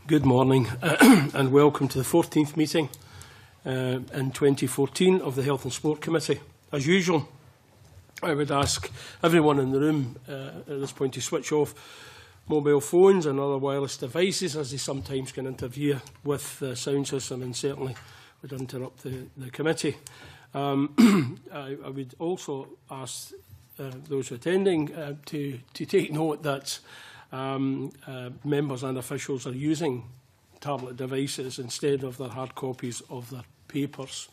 Good morning and welcome to the 14th meeting in 2014 of the Health and Sport Committee. As usual, I would ask everyone in the room at this point to switch off mobile phones and other wireless devices, as they sometimes can interfere with the sound system and certainly would interrupt the committee. I would also ask those attending to take note that members and officials are using tablet devices instead of their hard copies of their papers.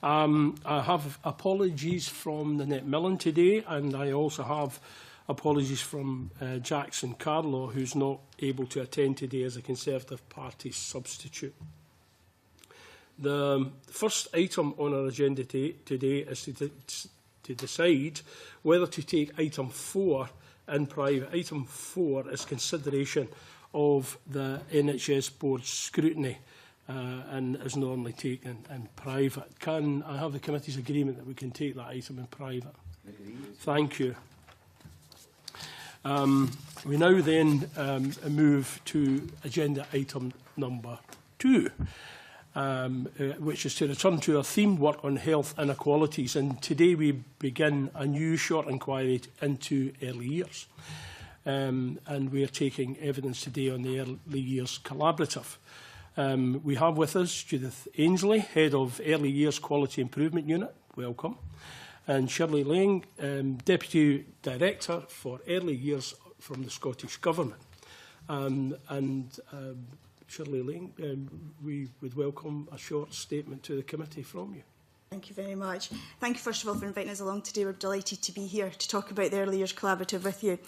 I have apologies from Nanette Millen today, and I also have apologies from Jackson Carlow, who's not able to attend today as a Conservative Party substitute. The first item on our agenda today is to decide whether to take item 4 in private. Item 4 is consideration of the NHS Board's scrutiny and is normally taken in private. Can I have the committee's agreement that we can take that item in private? Thank you. We now then move to agenda item number 2. Which is to return to our themed work on health inequalities. And today we begin a new short inquiry into early years. And we are taking evidence today on the Early Years Collaborative. We have with us Judith Ainsley, Head of Early Years Quality Improvement Unit. Welcome. And Shirley Lang, Deputy Director for Early Years from the Scottish Government. Shirley Lang, we would welcome a short statement to the committee from you. Thank you very much. Thank you, first of all, for inviting us along today. We're delighted to be here to talk about the Early Years Collaborative with you.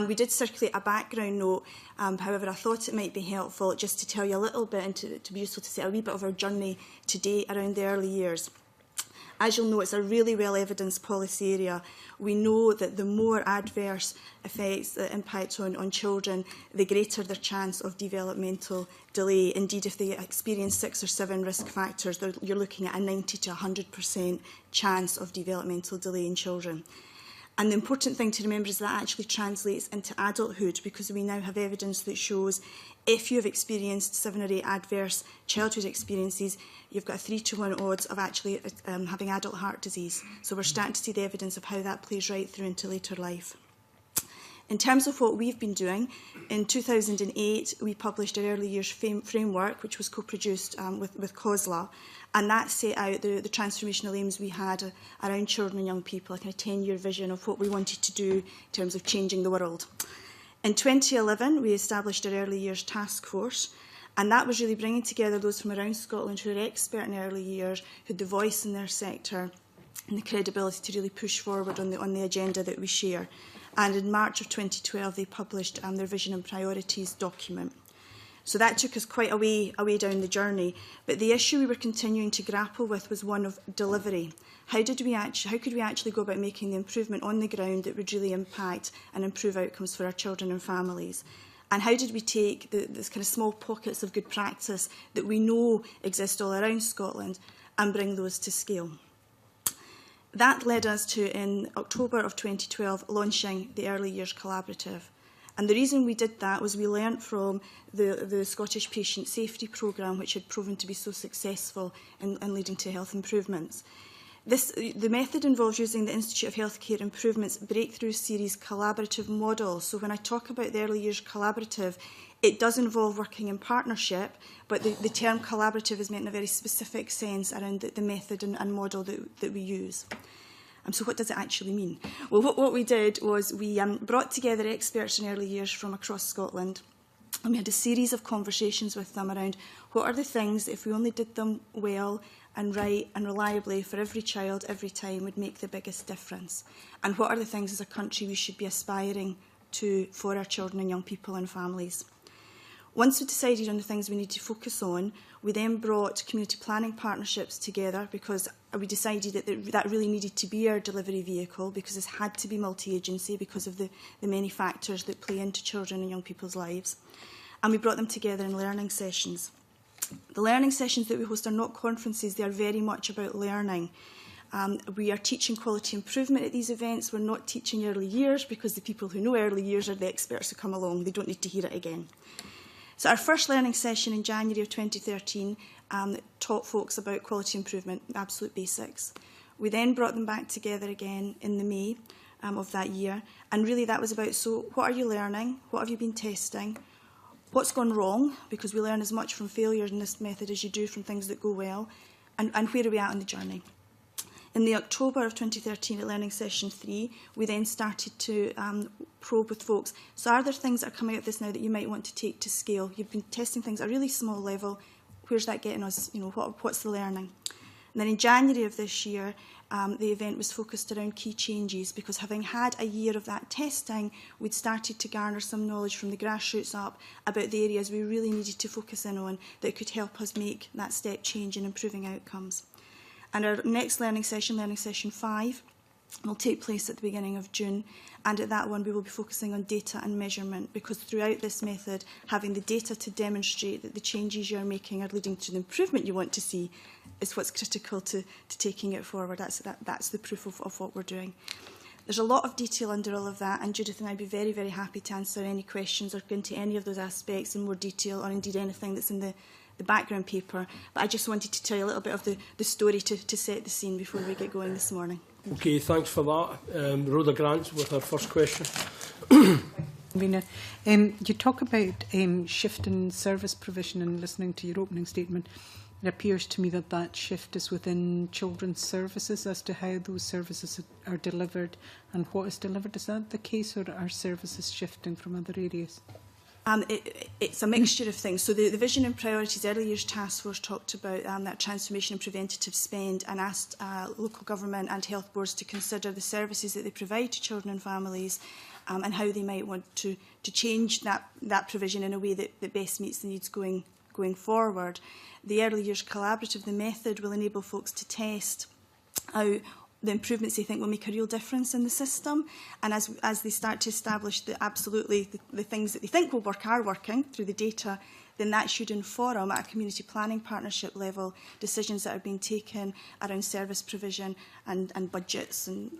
We did circulate a background note, however, I thought it might be helpful just to tell you a little bit and to be useful to say a wee bit of our journey today around the early years. As you'll know, it's a really well-evidenced policy area. We know that the more adverse effects that impact on children, the greater their chance of developmental delay. Indeed, if they experience 6 or 7 risk factors, you're looking at a 90 to 100% chance of developmental delay in children. And the important thing to remember is that actually translates into adulthood, because we now have evidence that shows if you have experienced 7 or 8 adverse childhood experiences, you've got a 3 to 1 odds of actually having adult heart disease. So we're starting to see the evidence of how that plays right through into later life. In terms of what we've been doing, in 2008 we published our Early Years Framework, which was co-produced with COSLA, and that set out the transformational aims we had around children and young people, a kind of 10-year vision of what we wanted to do in terms of changing the world. In 2011 we established our Early Years Task Force, and that was really bringing together those from around Scotland who are expert in early years, who had the voice in their sector and the credibility to really push forward on the agenda that we share. And in March of 2012 they published their Vision and Priorities document. So that took us quite a way down the journey, but the issue we were continuing to grapple with was one of delivery. How could we actually go about making the improvement on the ground that would really impact and improve outcomes for our children and families? And how did we take this kind of small pockets of good practice that we know exist all around Scotland and bring those to scale? That led us to, in October of 2012, launching the Early Years Collaborative. And the reason we did that was we learnt from the Scottish Patient Safety Programme, which had proven to be so successful in leading to health improvements. The method involves using the Institute of Healthcare Improvement's Breakthrough Series collaborative model. So when I talk about the Early Years Collaborative, it does involve working in partnership, but the term collaborative is meant in a very specific sense around the method and model that we use. So what does it actually mean? Well, what we did was we brought together experts in early years from across Scotland, and we had a series of conversations with them around what are the things that if we only did them well and right and reliably for every child every time would make the biggest difference, and what are the things as a country we should be aspiring to for our children and young people and families. Once we decided on the things we need to focus on, we then brought community planning partnerships together, because we decided that really needed to be our delivery vehicle, because this had to be multi-agency because of the many factors that play into children and young people's lives. And we brought them together in learning sessions. The learning sessions that we host are not conferences, they are very much about learning. We are teaching quality improvement at these events. We're not teaching early years, because the people who know early years are the experts who come along. They don't need to hear it again. So our first learning session in January of 2013 taught folks about quality improvement, absolute basics. We then brought them back together again in the May of that year, and really that was about, so what are you learning, what have you been testing, what's gone wrong, because we learn as much from failures in this method as you do from things that go well, and where are we at on the journey. In the October of 2013 at Learning Session 3, we then started to probe with folks. So are there things that are coming out of this now that you might want to take to scale? You've been testing things at a really small level. Where's that getting us? You know, what's the learning? And then in January of this year, the event was focused around key changes, because having had a year of that testing, we'd started to garner some knowledge from the grassroots up about the areas we really needed to focus in on that could help us make that step change in improving outcomes. And our next learning session, Learning Session 5, will take place at the beginning of June. And at that one, we will be focusing on data and measurement, because throughout this method, having the data to demonstrate that the changes you're making are leading to the improvement you want to see is what's critical to taking it forward. That's the proof of what we're doing. There's a lot of detail under all of that, and Judith and I would be very, very happy to answer any questions or go into any of those aspects in more detail, or indeed anything that's in the background paper. But I just wanted to tell you a little bit of the story to set the scene before we get going this morning. Okay, thanks for that. Rhoda Grant with our first question. Rina, you talk about shift in service provision, and listening to your opening statement, it appears to me that that shift is within children's services as to how those services are delivered and what is delivered. Is that the case, or are services shifting from other areas? It's a mixture of things. So the Vision and Priorities Early Years Task Force talked about that transformation and preventative spend, and asked local government and health boards to consider the services that they provide to children and families, and how they might want to change that provision in a way that best meets the needs going forward. The Early Years Collaborative, the method, will enable folks to test out the improvements they think will make a real difference in the system. And as they start to establish that absolutely the things that they think will work are working through the data, then that should inform at a community planning partnership level decisions that are being taken around service provision and budgets and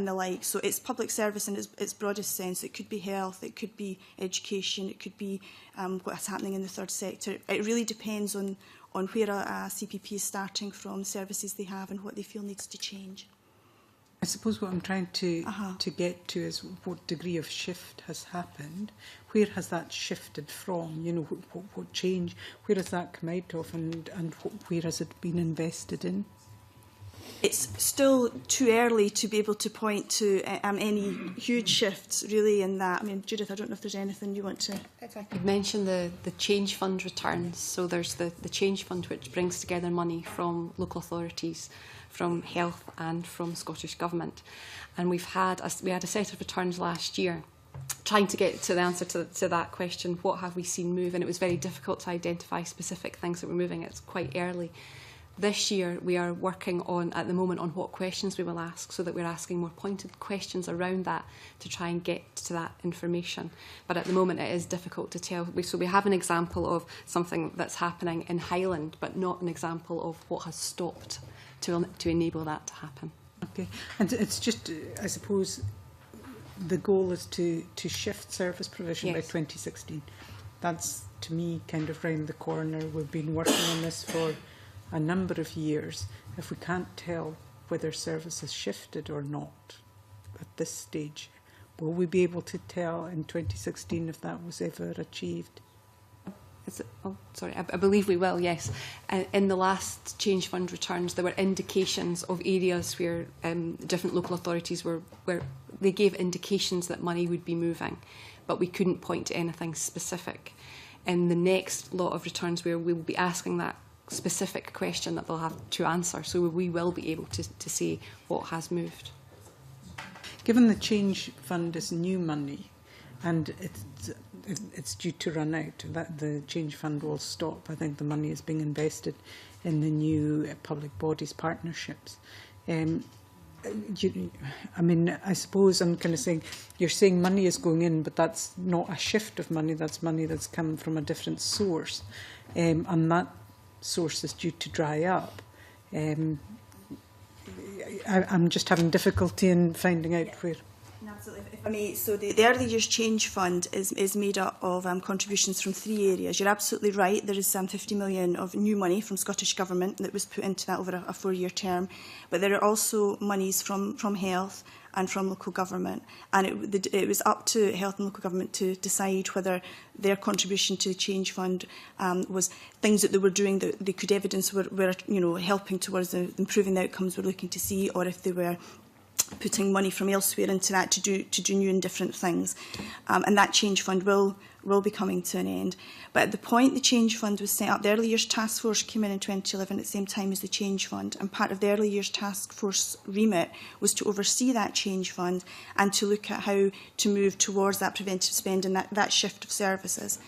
the like. So it's public service in its broadest sense. It could be health, it could be education, it could be what's happening in the third sector. It really depends on where a CPP is starting from, the services they have, and what they feel needs to change. I suppose what I'm trying to get to is what degree of shift has happened. Where has that shifted from? You know, what change? Where has that come out of, and where has it been invested in? It's still too early to be able to point to any huge shifts really in that. I mean, Judith, I don't know if there's anything you want to... If I could mention the Change Fund returns. So there's the Change Fund, which brings together money from local authorities, from health and from Scottish Government. And we had a set of returns last year trying to get to the answer to that question, what have we seen move? And it was very difficult to identify specific things that were moving. It's quite early. This year we are working at the moment on what questions we will ask, so that we're asking more pointed questions around that to try and get to that information. But at the moment it is difficult to tell. So we have an example of something that's happening in Highland, but not an example of what has stopped to enable that to happen. Okay, and it's just, I suppose, the goal is to shift service provision by 2016. That's, to me, kind of round the corner. We've been working on this for a number of years. If we can't tell whether service has shifted or not at this stage, will we be able to tell in 2016 if that was ever achieved? I believe we will, yes. In the last Change Fund returns, there were indications of areas where different local authorities where they gave indications that money would be moving, but we couldn't point to anything specific. In the next lot of returns, where we will be asking that specific question that they'll have to answer, so we will be able to see what has moved. Given the Change Fund is new money, and it's due to run out, that the Change Fund will stop. I think the money is being invested in the new public bodies partnerships. I mean, I suppose I'm kind of saying, you're saying money is going in, but that's not a shift of money, that's money that's come from a different source. And that source is due to dry up. I'm just having difficulty in finding out where. Absolutely. If I may, so the Early Years Change Fund is made up of contributions from 3 areas. You're absolutely right. There is 50 million of new money from Scottish Government that was put into that over a 4-year term. But there are also monies from health and from local government. And it was up to health and local government to decide whether their contribution to the Change Fund was things that they were doing that they could evidence were helping towards improving the outcomes we're looking to see, or if they were putting money from elsewhere into that to do new and different things. And that Change Fund will be coming to an end. But at the point the Change Fund was set up, the Early Years Task Force came in 2011 at the same time as the Change Fund, and part of the Early Years Task Force remit was to oversee that Change Fund and to look at how to move towards that preventive spend and that shift of services.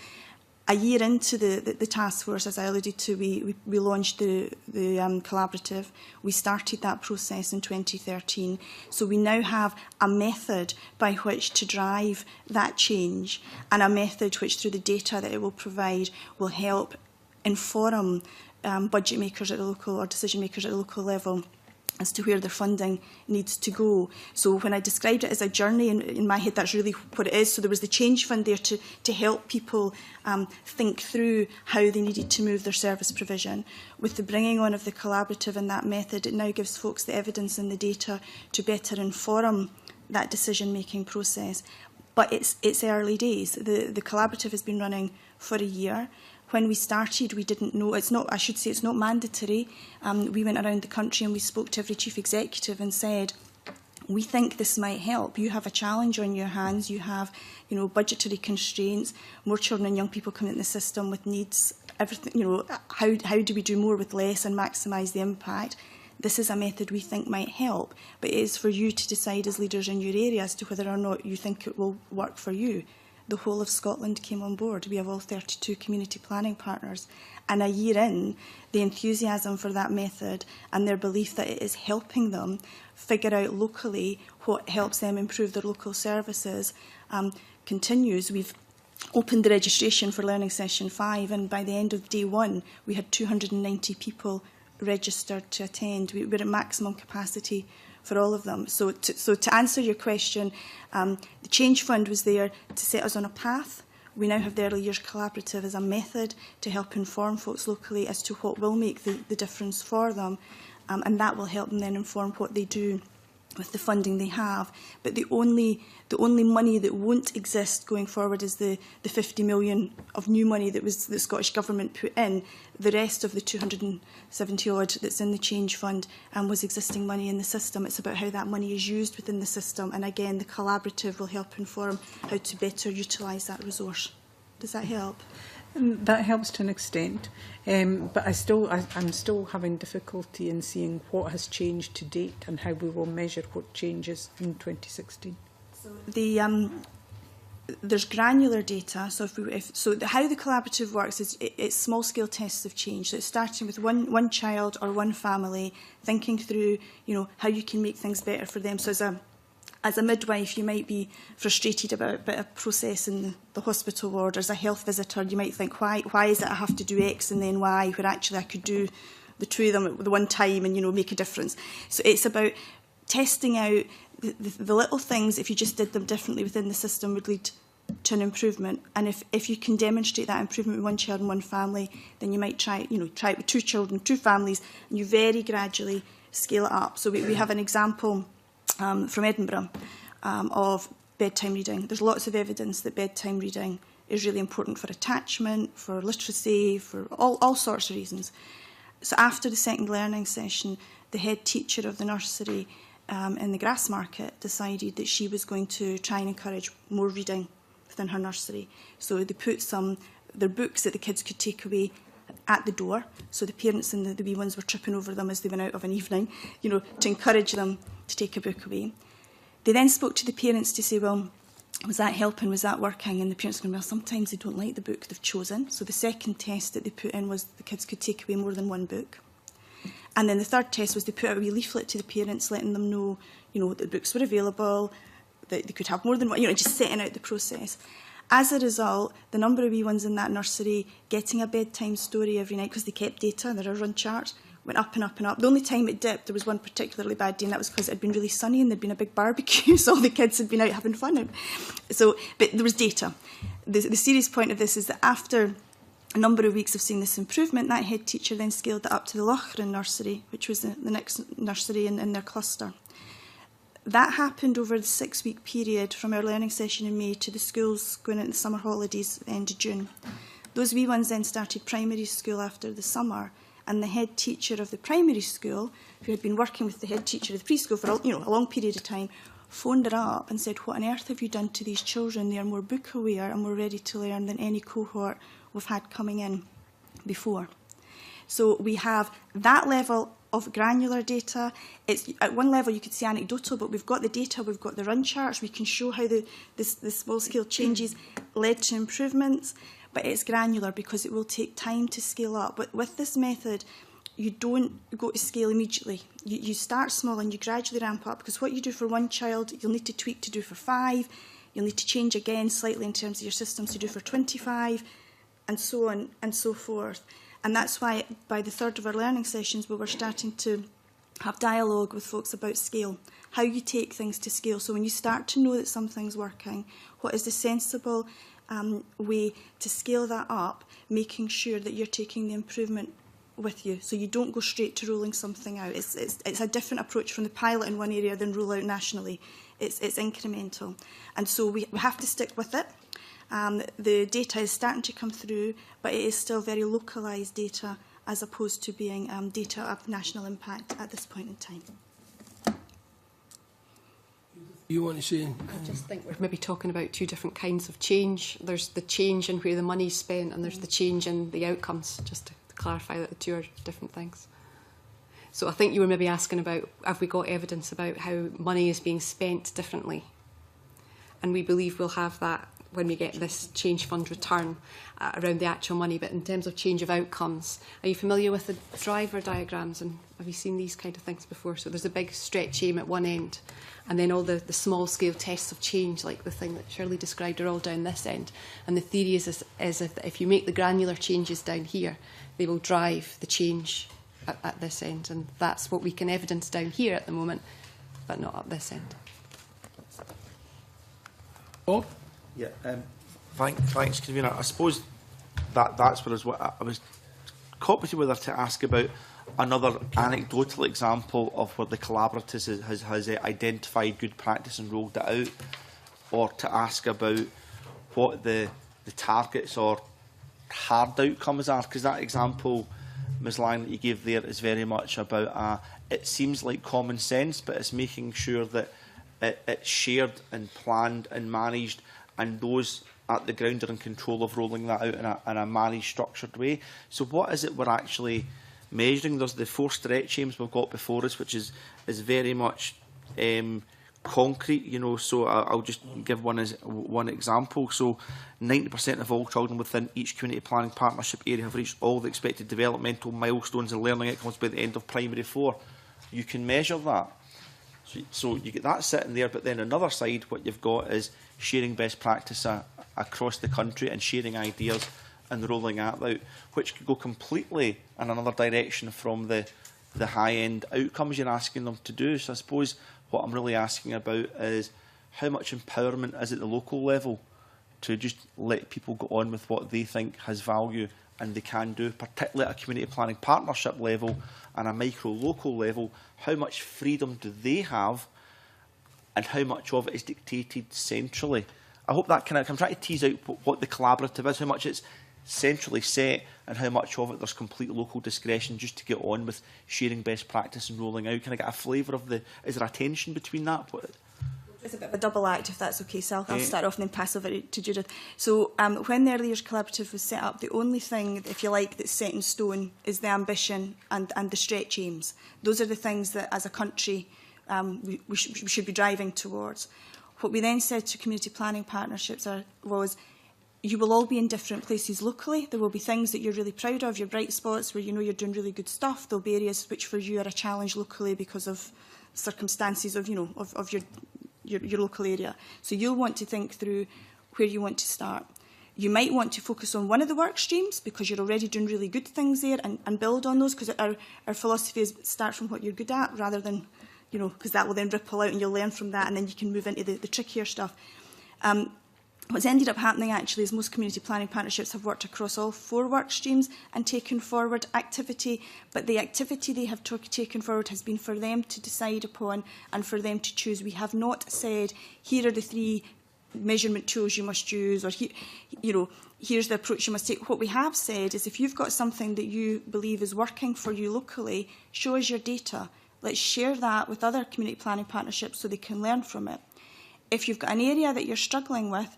A year into the task force, as I alluded to, we launched the collaborative. We started that process in 2013. So we now have a method by which to drive that change, and a method which, through the data that it will provide, will help inform budget makers at the local, or decision makers at the local level, as to where their funding needs to go. So when I described it as a journey, in my head, that's really what it is. So there was the Change Fund there to help people think through how they needed to move their service provision. With the bringing on of the collaborative and that method, it now gives folks the evidence and the data to better inform that decision-making process. But it's early days. The collaborative has been running for a year. When we started, we didn't know, it's not mandatory. We went around the country and we spoke to every chief executive and said, we think this might help. You have a challenge on your hands. You have, budgetary constraints, more children and young people coming in the system with needs, everything, how do we do more with less and maximise the impact? This is a method we think might help, but it is for you to decide as leaders in your area as to whether or not you think it will work for you. The whole of Scotland came on board. We have all 32 community planning partners. And a year in, the enthusiasm for that method and their belief that it is helping them figure out locally what helps them improve their local services continues. We've opened the registration for Learning Session 5, and by the end of day 1, we had 290 people registered to attend. We're at maximum capacity for all of them. So to answer your question, the Change Fund was there to set us on a path. We now have the Early Years Collaborative as a method to help inform folks locally as to what will make the difference for them, and that will help them then inform what they do with the funding they have. But the only money that won't exist going forward is the 50 million of new money that was the Scottish Government put in. The rest of the 270 odd that's in the Change Fund was existing money in the system. It's about how that money is used within the system, and again the collaborative will help inform how to better utilise that resource. Does that help? That helps to an extent, but I'm still having difficulty in seeing what has changed to date and how we will measure what changes in 2016. So there's granular data. So how the collaborative works is it's small-scale tests of change. So it's starting with one child or one family, thinking through how you can make things better for them. So as a midwife, you might be frustrated about a process in the hospital ward. As a health visitor, you might think, why is it I have to do X and then Y, where actually I could do the two of them at the one time and make a difference. So it's about testing out the little things. If you just did them differently within the system, would lead to an improvement. And if you can demonstrate that improvement with one child and one family, then you might try it with 2 children, 2 families, and you very gradually scale it up. So we have an example from Edinburgh of bedtime reading. There's lots of evidence that bedtime reading is really important for attachment, for literacy, for all sorts of reasons. So after the second learning session, the head teacher of the nursery in the Grassmarket decided that she was going to try and encourage more reading within her nursery. So they put their books that the kids could take away at the door, so the parents and the wee ones were tripping over them as they went out of an evening, to encourage them to take a book away. They then spoke to the parents to say, well, was that helping, was that working? And the parents were going, well, sometimes they don't like the book they've chosen. So the second test that they put in was the kids could take away more than one book. And then the third test was they put out a wee leaflet to the parents, letting them know, that the books were available, that they could have more than one, just setting out the process. As a result, the number of wee ones in that nursery getting a bedtime story every night, because they kept data, there are run charts, went up and up and up. The only time it dipped, there was one particularly bad day, and that was because it had been really sunny and there'd been a big barbecue, so all the kids had been out having fun. So, but there was data. The serious point of this is that after a number of weeks of seeing this improvement, that head teacher then scaled that up to the Loughran nursery, which was the next nursery in their cluster. That happened over the 6-week period from our learning session in May to the schools going into the summer holidays at the end of June. Those wee ones then started primary school after the summer, and the head teacher of the primary school, who had been working with the head teacher of the preschool for a long period of time, phoned her up and said, "What on earth have you done to these children? They are more book aware and more ready to learn than any cohort we've had coming in before." So we have that level of granular data. It's at one level you could say anecdotal, but we've got the data, we've got the run charts, we can show how the small scale changes led to improvements. But it's granular because it will take time to scale up. But with this method, you don't go to scale immediately. You start small and you gradually ramp up, because what you do for one child, you'll need to tweak to do for 5. You'll need to change again slightly in terms of your systems to do for 25, and so on and so forth. And that's why by the third of our learning sessions, we were starting to have dialogue with folks about scale, how you take things to scale. So when you start to know that something's working, what is the sensible way to scale that up, making sure that you're taking the improvement with you, so you don't go straight to rolling something out. It's a different approach from the pilot in one area than roll out nationally. It's incremental, and so we have to stick with it. The data is starting to come through, but it is still very localised data as opposed to being data of national impact at this point in time. You want to say? I just think we're maybe talking about two different kinds of change. There's the change in where the money's spent, and there's the change in the outcomes, just to clarify that the two are different things. So I think you were maybe asking about, have we got evidence about how money is being spent differently? And we believe we'll have that when we get this change fund return around the actual money. But in terms of change of outcomes, are you familiar with the driver diagrams, and have you seen these kind of things before? So there's a big stretch aim at one end, and then all the small scale tests of change, like the thing that Shirley described, are all down this end. And the theory is if you make the granular changes down here, they will drive the change at this end. And that's what we can evidence down here at the moment, but not at this end. Oh, yeah. Thanks, convener. I suppose that's what I was cooperating with her to ask about another anecdotal example of where the collaborative has identified good practice and rolled it out, or to ask about what the targets or hard outcomes are, because that example, Ms Lang, that you gave there is very much about it seems like common sense, but it's making sure that it's shared and planned and managed, and those at the ground are in control of rolling that out in a managed, structured way. So what is it we're actually measuring? There's the 4 stretch aims we've got before us, which is very much concrete, you know. So I'll just give one example. So 90% of all children within each community planning partnership area have reached all the expected developmental milestones and learning outcomes by the end of primary 4. You can measure that. So you get that sitting there, but then on the other side, what you've got is sharing best practice across the country and sharing ideas and rolling that out, which could go completely in another direction from the high-end outcomes you're asking them to do. So I suppose what I'm really asking about is how much empowerment is at the local level to just let people go on with what they think has value and they can do, particularly at a community planning partnership level and a micro-local level. How much freedom do they have, and how much of it is dictated centrally? I hope that I'm trying to tease out what the collaborative is, how much it's centrally set, and how much of it there's complete local discretion just to get on with sharing best practice and rolling out. Can I get a flavour of is there a tension between that? It's a bit of a double act, if that's okay, so I'll start off and then pass over to Judith. So when the Early Years Collaborative was set up, the only thing, if you like, that's set in stone is the ambition and the stretch aims. Those are the things that, as a country, we should be driving towards. What we then said to community planning partnerships was, you will all be in different places locally. There will be things that you're really proud of, your bright spots where you know you're doing really good stuff. There'll be areas which for you are a challenge locally because of circumstances of, of your local area. So you'll want to think through where you want to start. You might want to focus on one of the work streams because you're already doing really good things there, and build on those, because our philosophy is start from what you're good at rather than, you know, because that will then ripple out and you'll learn from that, and then you can move into the trickier stuff. What's ended up happening actually is most community planning partnerships have worked across all 4 work streams and taken forward activity, but the activity they have taken forward has been for them to decide upon and for them to choose. We have not said, here are the 3 measurement tools you must use, or you know, here's the approach you must take. What we have said is, if you've got something that you believe is working for you locally, show us your data. Let's share that with other community planning partnerships so they can learn from it. If you've got an area that you're struggling with,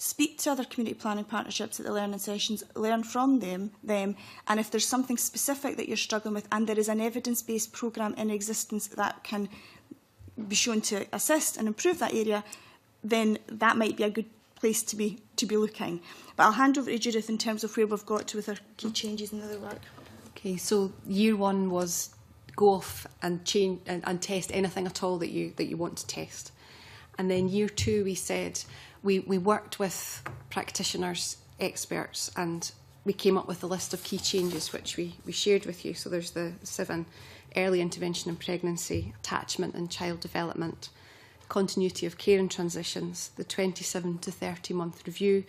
speak to other community planning partnerships at the learning sessions, learn from them, and if there's something specific that you're struggling with and there is an evidence-based programme in existence that can be shown to assist and improve that area, then that might be a good place to be looking. But I'll hand over to Judith in terms of where we've got to with our key changes in the other work. Okay, so year 1 was go off and change and test anything at all that you want to test. And then year 2, we said we worked with practitioners, experts, and we came up with a list of key changes which we shared with you. So there's the 7: early intervention in pregnancy, attachment and child development, continuity of care and transitions, the 27 to 30 month review,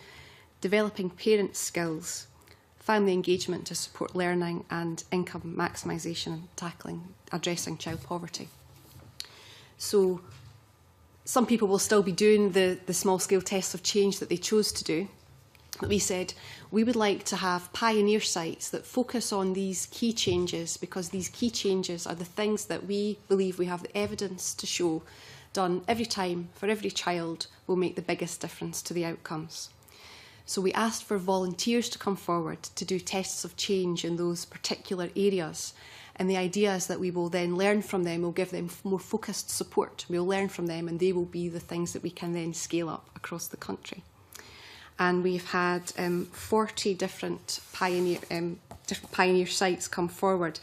developing parent skills, family engagement to support learning, and income maximisation and addressing child poverty. So some people will still be doing the small scale tests of change that they chose to do. But we said we would like to have pioneer sites that focus on these key changes, because these key changes are the things that we believe we have the evidence to show done every time for every child will make the biggest difference to the outcomes. So we asked for volunteers to come forward to do tests of change in those particular areas. And the idea is that we will then learn from them, we'll give them more focused support, we'll learn from them, and they will be the things that we can then scale up across the country. And we've had 40 different pioneer sites come forward.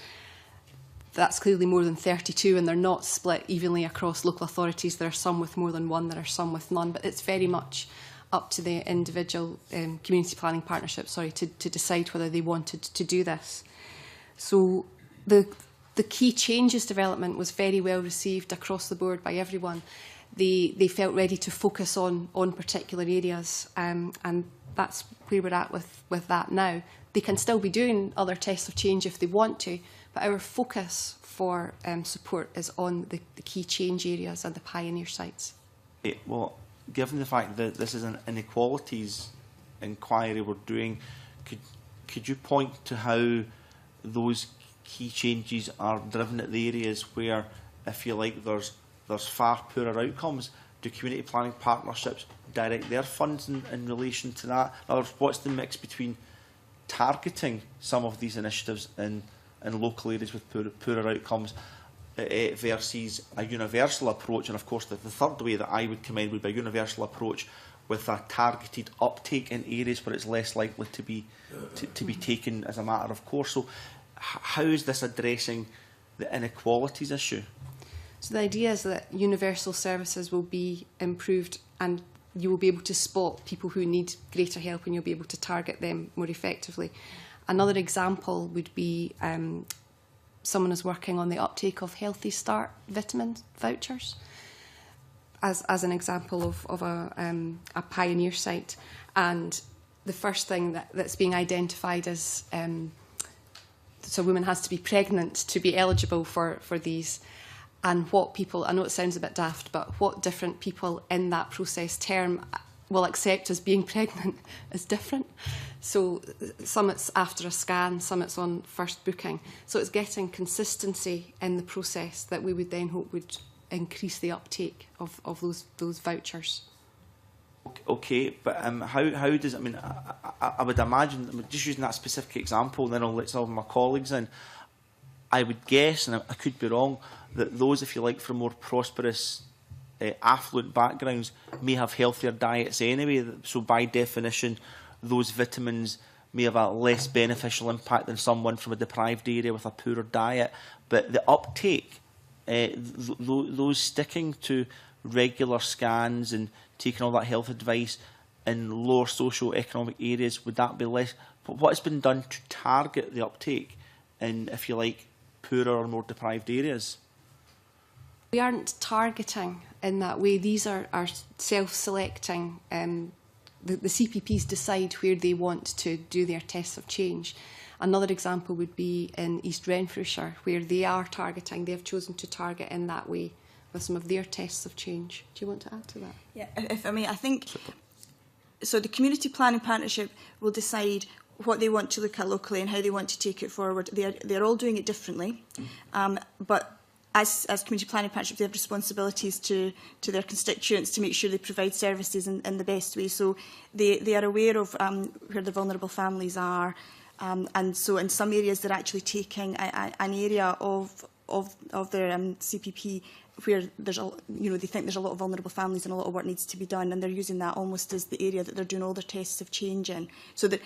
That's clearly more than 32, and they're not split evenly across local authorities. There are some with more than one, there are some with none, but it's very much up to the individual community planning partnership, to decide whether they wanted to do this. So the key changes development was very well received across the board by everyone. They felt ready to focus on particular areas, and that's where we're at with that now. They can still be doing other tests of change if they want to, but our focus for support is on the key change areas and the pioneer sites. Well, given the fact that this is an inequalities inquiry we're doing, could you point to how those key changes are driven at the areas where, if you like, there's far poorer outcomes? Do community planning partnerships direct their funds in relation to that? In other words, what's the mix between targeting some of these initiatives in local areas with poorer outcomes versus a universal approach? And of course, the third way that I would commend would be a universal approach with a targeted uptake in areas where it's less likely to be taken as a matter of course. So how is this addressing the inequalities issue? So the idea is that universal services will be improved, and you will be able to spot people who need greater help, and you'll be able to target them more effectively. Another example would be someone is working on the uptake of Healthy Start vitamin vouchers as an example of a pioneer site. And the first thing that's being identified is so a woman has to be pregnant to be eligible for these. And what people, I know it sounds a bit daft, but what different people in that process term will accept as being pregnant is different. So some it's after a scan, some it's on first booking. So it's getting consistency in the process that we would then hope would increase the uptake of those vouchers. Okay, but how does, I mean, I would imagine, just using that specific example, and then I'll let some of my colleagues in, I would guess, and I could be wrong, that those, if you like, from more prosperous, affluent backgrounds may have healthier diets anyway. So by definition, those vitamins may have a less beneficial impact than someone from a deprived area with a poorer diet. But the uptake, those sticking to regular scans and taking all that health advice, in lower socio-economic areas, would that be less? What has been done to target the uptake in, if you like, poorer or more deprived areas? We aren't targeting in that way. These are self-selecting. The CPPs decide where they want to do their tests of change. Another example would be in East Renfrewshire, where they are targeting. They have chosen to target in that way with some of their tests of change. Do you want to add to that? Yeah, if I may, I think, so the Community Planning Partnership will decide what they want to look at locally and how they want to take it forward. They're all doing it differently, but as Community Planning Partnership, they have responsibilities to their constituents to make sure they provide services in the best way. So they are aware of where the vulnerable families are, and so in some areas they're actually taking an area of their CPP where there's they think there's a lot of vulnerable families and a lot of work needs to be done, and they're using that almost as the area that they're doing all their tests of change in. So that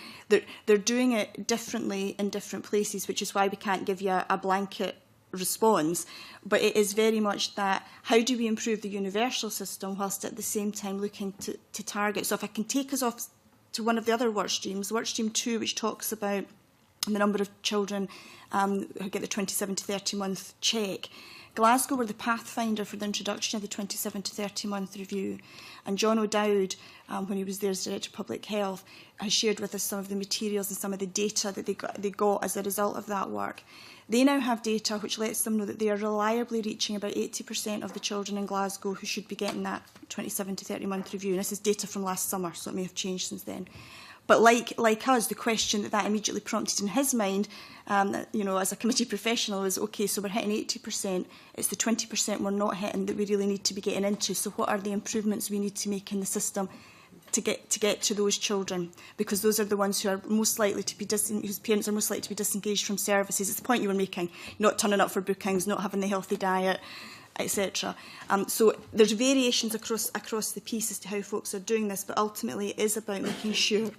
they're doing it differently in different places, which is why we can't give you a blanket response. But it is very much that, how do we improve the universal system whilst at the same time looking to target? So if I can take us off to one of the other work streams, work stream 2, which talks about the number of children who get the 27 to 30 month check. Glasgow were the pathfinder for the introduction of the 27 to 30 month review, and John O'Dowd, when he was there as Director of Public Health, has shared with us some of the materials and some of the data that they got as a result of that work. They now have data which lets them know that they are reliably reaching about 80% of the children in Glasgow who should be getting that 27 to 30 month review. And this is data from last summer, so it may have changed since then. But like us, the question that immediately prompted in his mind, as a committee professional, is, OK, so we're hitting 80%. It's the 20% we're not hitting that we really need to be getting into. So what are the improvements we need to make in the system to get to those children? Because those are the ones who are most likely to be whose parents are most likely to be disengaged from services. It's the point you were making, not turning up for bookings, not having the healthy diet, etc. So there's variations across the piece as to how folks are doing this, but ultimately it is about making sure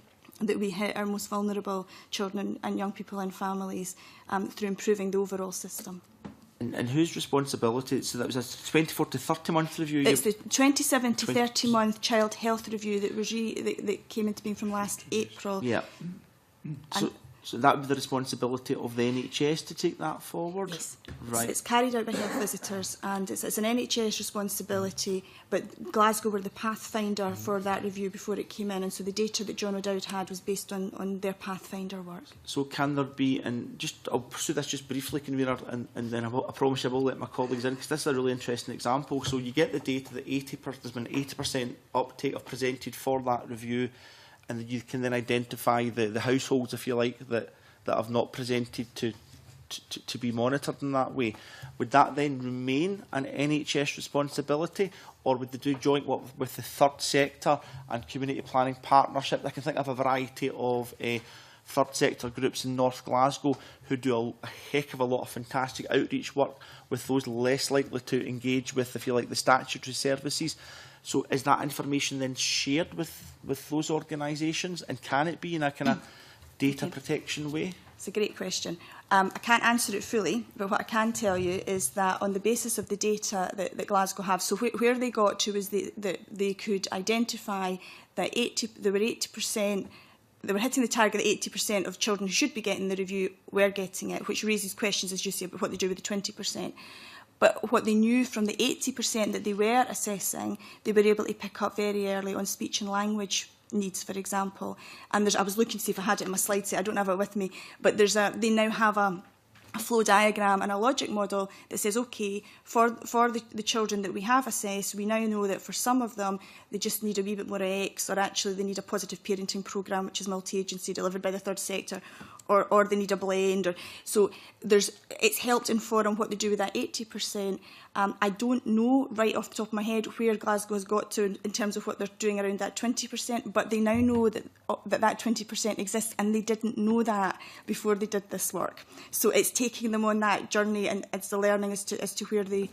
that we hit our most vulnerable children and young people and families through improving the overall system. And whose responsibility? So that was a 24 to 30 month review? It's the 27 to 30 month child health review that was that came into being from last April. Yeah. So that would be the responsibility of the NHS to take that forward? Yes. Right. It's carried out by health visitors, and it's an NHS responsibility, but Glasgow were the pathfinder for that review before it came in, and so the data that John O'Dowd had was based on their pathfinder work. So can there be, and I'll pursue this just briefly, Convener, and then I promise I will let my colleagues in, because this is a really interesting example. So you get the data that there's been 80% uptake of presented for that review, and you can then identify the households, if you like, that have not presented to be monitored in that way. Would that then remain an NHS responsibility, or would they do joint work with the third sector and community planning partnership? I can think of a variety of third sector groups in North Glasgow who do a heck of a lot of fantastic outreach work with those less likely to engage with, if you like, the statutory services. So is that information then shared with those organisations, and can it be in a kind of data protection way? It's a great question. I can't answer it fully, but what I can tell you is that on the basis of the data that Glasgow have, so where they got to is that they could identify that there were 80%, they were hitting the target that 80% of children who should be getting the review were getting it, which raises questions, as you say, about what they do with the 20%. But what they knew from the 80% that they were assessing, they were able to pick up very early on speech and language needs, for example. And I was looking to see if I had it in my slide set. I don't have it with me. But they now have a flow diagram and a logic model that says, OK, for the children that we have assessed, we now know that for some of them, they just need a wee bit more X, or actually they need a positive parenting programme, which is multi-agency delivered by the third sector, or they need a blend. So it's helped inform what they do with that 80%. I don't know right off the top of my head where Glasgow has got to in terms of what they're doing around that 20%, but they now know that 20% exists, and they didn't know that before they did this work. So it's taking them on that journey, and it's the learning as to where they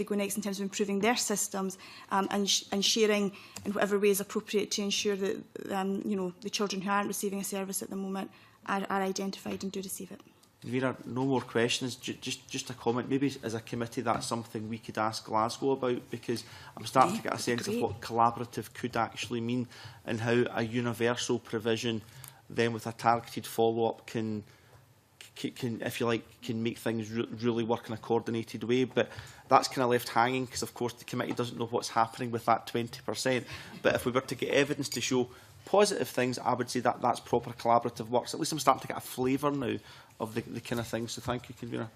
go next in terms of improving their systems, and sharing in whatever way is appropriate to ensure that the children who aren't receiving a service at the moment are identified and do receive it. Vera, no more questions. Just a comment. Maybe as a committee, that's something we could ask Glasgow about, because I'm starting to get a sense of what collaborative could actually mean, and how a universal provision, then with a targeted follow-up, can, if you like, can make things really work in a coordinated way. But that's kind of left hanging, because of course the committee doesn't know what's happening with that 20%. But if we were to get evidence to show positive things, I would say that that's proper collaborative works. At least I'm starting to get a flavour now of the kind of things. So thank you, Convener.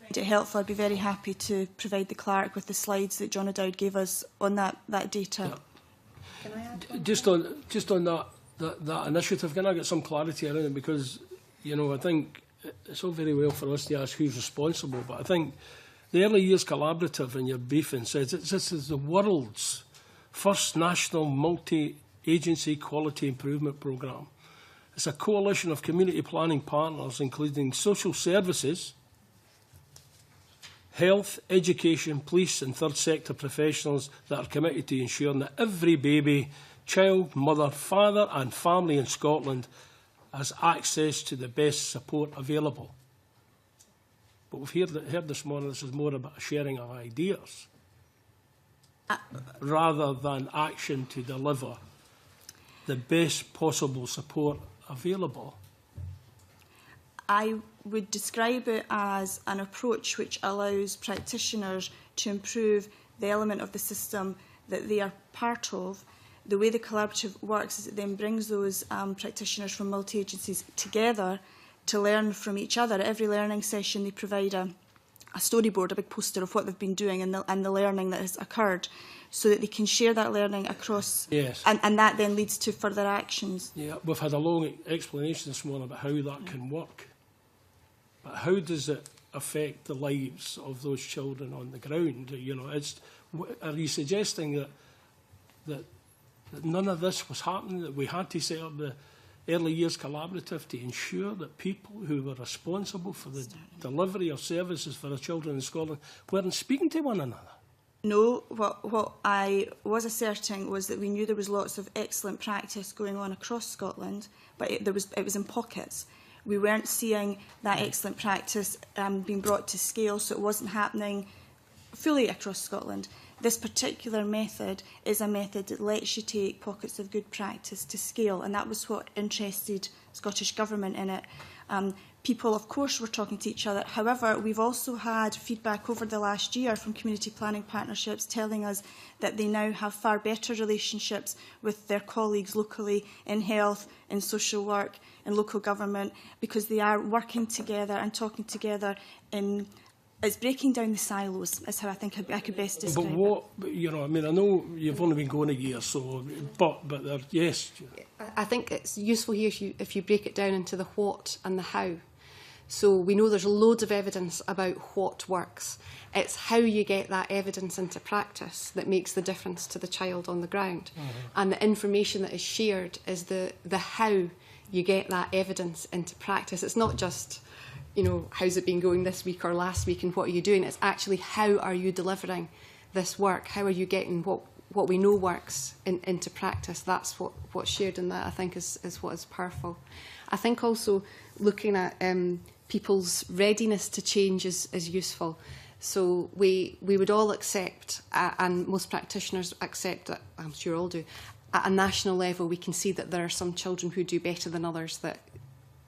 If it helpful, I'd be very happy to provide the clerk with the slides that John O'Dowd gave us on that data. Yeah. Can I add Just on that initiative, can I get some clarity around it? Because, you know, I think it's all very well for us to ask who's responsible, but I think the Early Years Collaborative in your briefing says this is the world's first national multi-agency quality improvement programme. It's a coalition of community planning partners, including social services, health, education, police and third sector professionals, that are committed to ensuring that every baby, child, mother, father and family in Scotland has access to the best support available. But we've heard this morning this is more about a sharing of ideas rather than action to deliver the best possible support available. I would describe it as an approach which allows practitioners to improve the element of the system that they are part of. The way the collaborative works is it then brings those practitioners from multi-agencies together to learn from each other. At every learning session they provide a storyboard, a big poster of what they've been doing and the learning that has occurred, so that they can share that learning across, yes. and that then leads to further actions. Yeah, we've had a long explanation this morning about how that can work. But how does it affect the lives of those children on the ground? You know, are you suggesting that none of this was happening, that we had to set up the Early Years Collaborative to ensure that people who were responsible for the delivery of services for the children in Scotland weren't speaking to one another? No, what I was asserting was that we knew there was lots of excellent practice going on across Scotland, but it was in pockets. We weren't seeing that excellent practice being brought to scale, so it wasn't happening fully across Scotland. This particular method is a method that lets you take pockets of good practice to scale, and that was what interested Scottish Government in it. People, of course, were talking to each other. However, we've also had feedback over the last year from community planning partnerships telling us that they now have far better relationships with their colleagues locally in health, in social work, in local government, because they are working together and talking together in... It's breaking down the silos, is how I think I could best describe but what, you know, I mean, I know you've only been going a year, so, but yes. I think it's useful here if you break it down into the what and the how. So we know there's loads of evidence about what works. It's how you get that evidence into practice that makes the difference to the child on the ground. And the information that is shared is the how you get that evidence into practice. It's not just, you know, how's it been going this week or last week and what are you doing? It's actually how are you delivering this work? How are you getting what we know works into practice? That's what's shared in that, I think, is what is powerful. I think also looking at people's readiness to change is useful. So we would all accept, and most practitioners accept, that I'm sure all do, at a national level we can see that there are some children who do better than others, that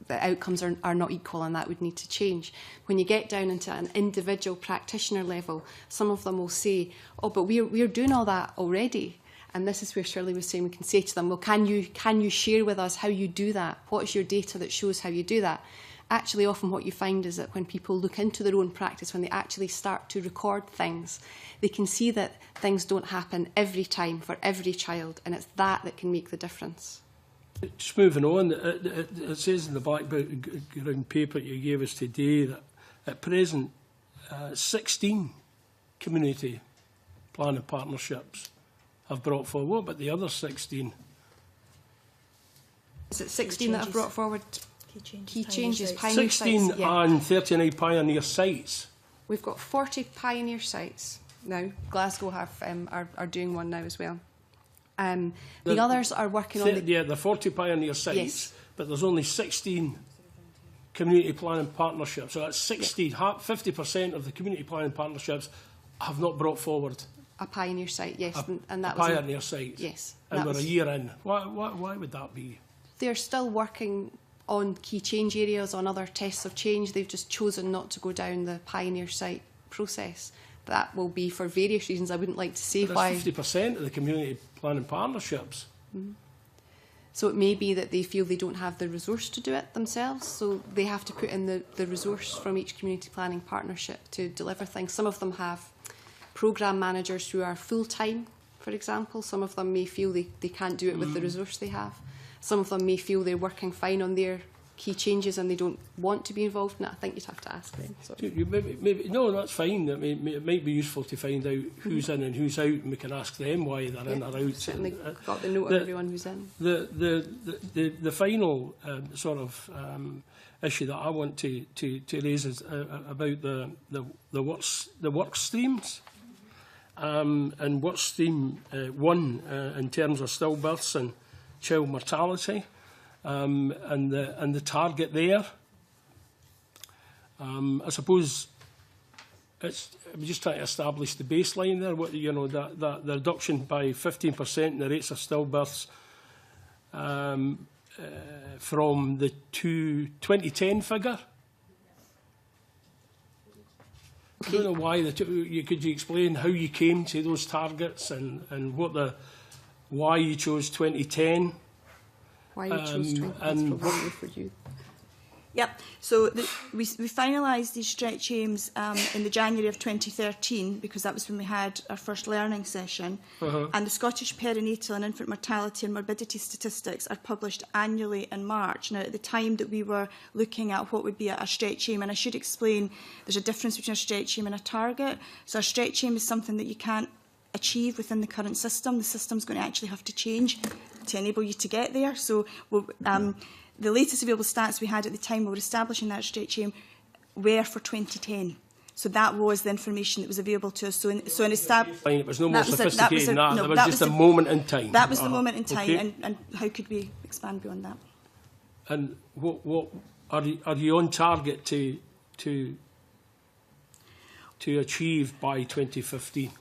the outcomes are not equal, and that would need to change. When you get down into an individual practitioner level, some of them will say, oh, but we're doing all that already. And this is where Shirley was saying we can say to them, well, can you share with us how you do that? What's your data that shows how you do that? Actually, often what you find is that when people look into their own practice, when they actually start to record things, they can see that things don't happen every time for every child, and it's that can make the difference. Just moving on, it says in the background paper you gave us today that at present 16 community planning partnerships have brought forward. What about the other 16? Is it 16 that have brought forward key changes? Pioneer 16 sites, yeah. And 39 pioneer sites. We've got 40 pioneer sites now. Glasgow are doing one now as well. The others are working on... Yeah, the 40 pioneer sites, yes. But there's only 16 community planning partnerships. So that's 50% of the community planning partnerships have not brought forward A pioneer site, yes. And a that was pioneer site. yes. And that we're was- a year in. Why would that be? They're still working on key change areas, on other tests of change. They've just chosen not to go down the pioneer site process. That will be for various reasons. I wouldn't like to say But why. that's 50% of the community planning partnerships. So it may be that they feel they don't have the resource to do it themselves, so they have to put in the resource from each community planning partnership to deliver things. Some of them have programme managers who are full-time, for example. Some of them may feel they can't do it with the resource they have. Some of them may feel they're working fine on their key changes and they don't want to be involved in it. I think you'd have to ask them. So. No, that's fine. It might be useful to find out who's in and who's out, and we can ask them why they're in or out. Certainly got the note of everyone who's in. The final sort of issue that I want to raise is about the work streams. And work stream 1 in terms of stillbirths and child mortality, and the target there. I suppose we're just trying to establish the baseline there. What that the reduction by 15% in the rates of stillbirths from the 2010 figure. I don't know why could you explain how you came to those targets and why you chose 2010? Why you chose 20? That's probably for you. Yep. So we finalised these stretch aims in the January of 2013 because that was when we had our first learning session. And the Scottish perinatal and infant mortality and morbidity statistics are published annually in March. Now, at the time that we were looking at what would be a stretch aim, and I should explain there's a difference between a stretch aim and a target. So a stretch aim is something that you can't achieve within the current system. The system's going to actually have to change to enable you to get there. So the latest available stats we had at the time we were establishing that stretch aim were for 2010. So that was the information that was available to us. So in it was no more sophisticated than that. That was just a moment in time. That was the moment in time, okay. and how could we expand beyond that? And what are you on target to achieve by 2015?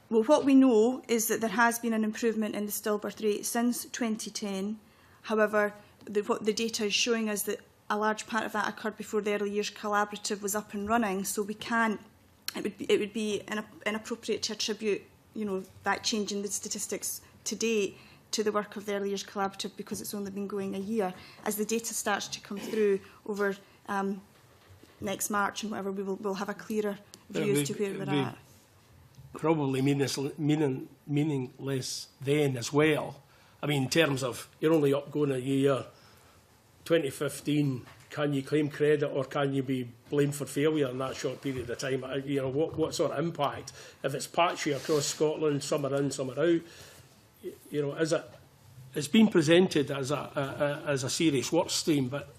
Well, what we know is that there has been an improvement in the stillbirth rate since 2010. However, what the data is showing us that a large part of that occurred before the Early Years Collaborative was up and running, so we can't. It would be inappropriate to attribute, that change in the statistics to date to the work of the Early Years Collaborative because it's only been going a year. As the data starts to come through over next March and whatever, we'll have a clearer view as to where we're at. Probably meaningless then as well. I mean, in terms of you're only up going a year, 2015, can you claim credit or can you be blamed for failure in that short period of time? What sort of impact? If it's patchy across Scotland, some are in, some are out, is it? It's been presented as a serious work stream, but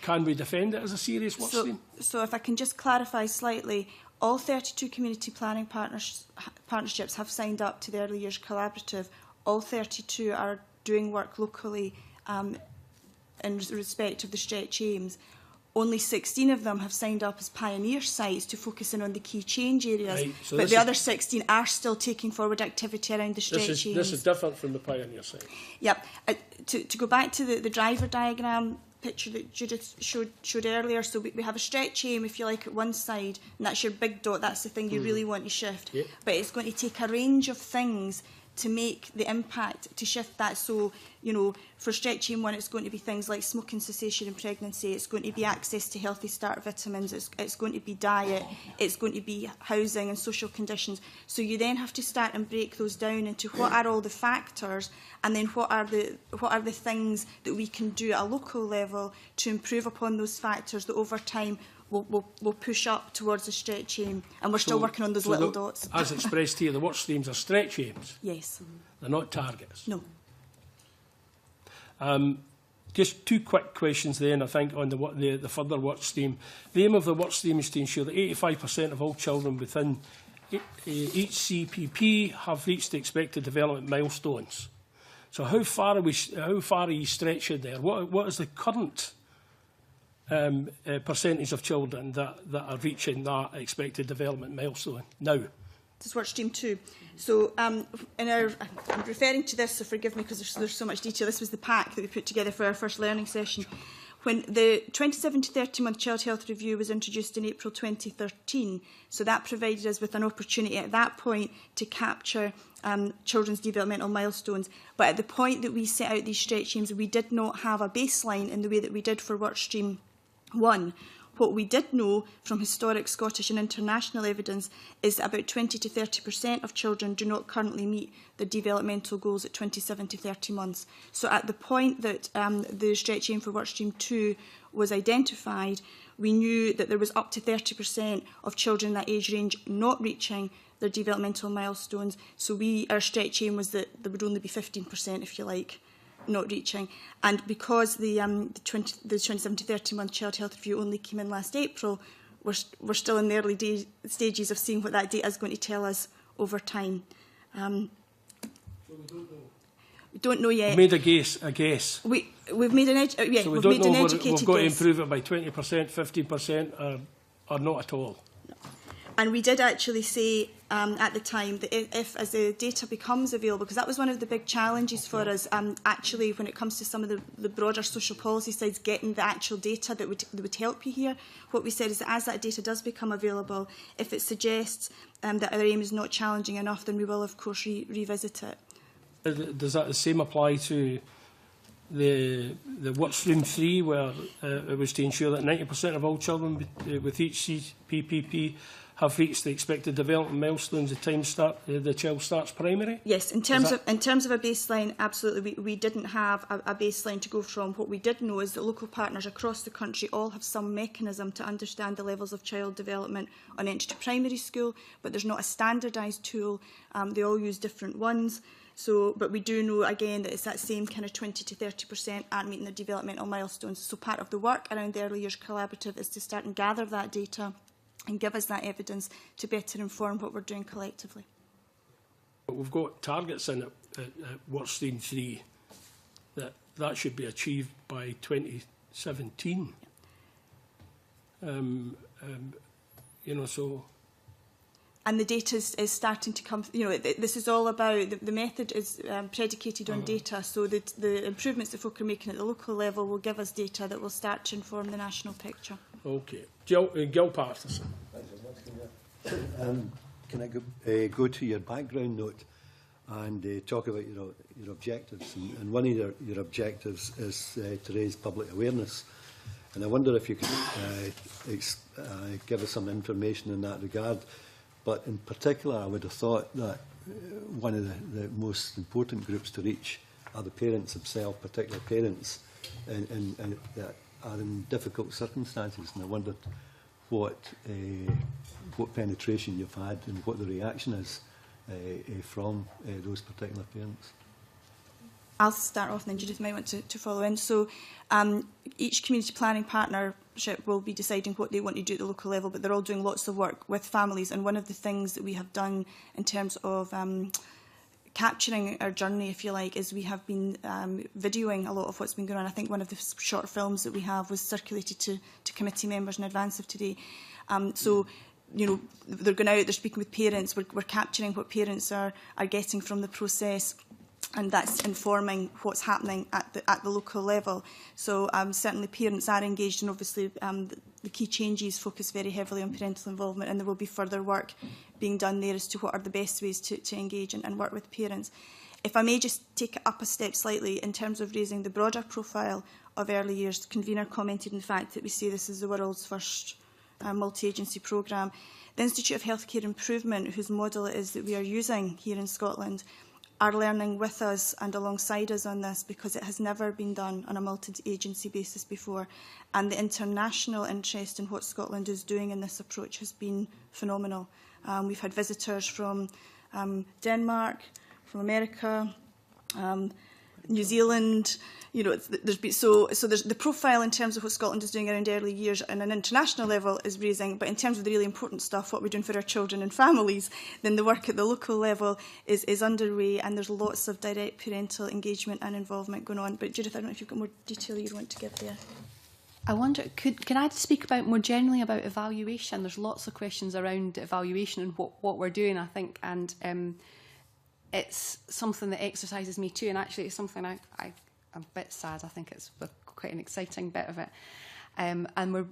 can we defend it as a serious work stream? So if I can just clarify slightly, all 32 community planning partnerships have signed up to the Early Years Collaborative. All 32 are doing work locally in respect of the stretch aims. Only 16 of them have signed up as pioneer sites to focus in on the key change areas. Right. So but the other 16 are still taking forward activity around the stretch aims. This is different from the pioneer site. Yep. To go back to the driver diagram picture that Judith showed earlier, so we have a stretch aim, if you like, at one side, and that's your big dot, that's the thing you really want to shift. Yep. But it's going to take a range of things to make the impact to shift that. So, for stretch aim 1, it's going to be things like smoking cessation in pregnancy, it's going to be access to healthy start vitamins, it's going to be diet, it's going to be housing and social conditions. So you then have to start and break those down into what are all the factors, and then what are the things that we can do at a local level to improve upon those factors that over time will push up towards the stretch aim, and we're still working on those little dots. As expressed here, the work streams are stretch aims. Yes. They're not targets. No. Just two quick questions then, I think, on the further work stream. The aim of the work stream is to ensure that 85% of all children within each CPP have reached the expected development milestones. So how far are you stretching there? What is the current percentage of children that are reaching that expected development milestone now? This is Workstream 2. So I'm referring to this, so forgive me because there's so much detail. This was the pack that we put together for our first learning session. When the 27 to 30 month child health review was introduced in April 2013, so that provided us with an opportunity at that point to capture children's developmental milestones. But at the point that we set out these stretch aims, we did not have a baseline in the way that we did for Workstream 1. What we did know from historic Scottish and international evidence is that about 20 to 30% of children do not currently meet the developmental goals at 27 to 30 months. So at the point that the stretch aim for Workstream 2 was identified, we knew that there was up to 30% of children in that age range not reaching their developmental milestones. So our stretch aim was that there would only be 15%, if you like, not reaching. And because the 27 to 30 month child health review only came in last April, we're still in the early stages of seeing what that data is going to tell us over time. So we don't know. We don't know yet. Made a guess. We've made an educated So we don't know whether we've got to guess. improve it by 20%, 15%, or not at all. And we did actually say at the time that if as the data becomes available, because that was one of the big challenges for us, actually when it comes to some of the broader social policy sides, getting the actual data that would help you here. What we said is that as that data does become available, if it suggests that our aim is not challenging enough, then we will of course revisit it. Does that the same apply to the Workstream 3, where it was to ensure that 90% of all children with each CPPP have reached the expected development milestones at the time the child starts primary? Yes, in terms of a baseline, absolutely, we didn't have a baseline to go from. What we did know is that local partners across the country all have some mechanism to understand the levels of child development on entry to primary school, but there's not a standardised tool. They all use different ones. So, but we do know again that it's that same kind of 20 to 30% aren't meeting their developmental milestones. So part of the work around the Early Years Collaborative is to start and gather that data and give us that evidence to better inform what we're doing collectively. But we've got targets in at Workstream 3 that should be achieved by 2017. You know, so. And the data is starting to come. You know, this is all about the method is predicated on data. So the improvements that folk are making at the local level will give us data that will start to inform the national picture. Okay, Gil Patterson. Can I go to your background note and talk about your objectives? And one of your objectives is to raise public awareness. And I wonder if you could give us some information in that regard. But in particular, I would have thought that one of the most important groups to reach are the parents themselves, particular parents, and that are in difficult circumstances. And I wondered what penetration you've had and what the reaction is from those particular parents. I'll start off and then Judith might want to follow in. So each community planning partnership will be deciding what they want to do at the local level, but they're all doing lots of work with families. And one of the things that we have done in terms of capturing our journey, if you like, is we have been videoing a lot of what's been going on. I think one of the short films that we have was circulated to committee members in advance of today. So, you know, they're going out, they're speaking with parents, we're capturing what parents are getting from the process, and that's informing what's happening at the local level. So certainly parents are engaged, and obviously the key changes focus very heavily on parental involvement, and there will be further work being done there as to what are the best ways to engage and work with parents. If I may just take it up a step slightly in terms of raising the broader profile of early years, the convener commented on the fact that we say this is the world's first multi-agency programme. The Institute of Healthcare Improvement, whose model it is that we are using here in Scotland, are learning with us and alongside us on this, because it has never been done on a multi-agency basis before. And the international interest in what Scotland is doing in this approach has been phenomenal. We've had visitors from Denmark, from America, New Zealand. You know, there's the profile in terms of what Scotland is doing around early years on an international level is raising, but in terms of the really important stuff, what we're doing for our children and families, then the work at the local level is underway, and there's lots of direct parental engagement and involvement going on. But Judith, I don't know if you've got more detail you want to give there. I wonder, can I speak about more generally about evaluation? There's lots of questions around evaluation and what we're doing, I think, and it's something that exercises me too, and actually it's something I'm a bit sad. I think it's quite an exciting bit of it. And we're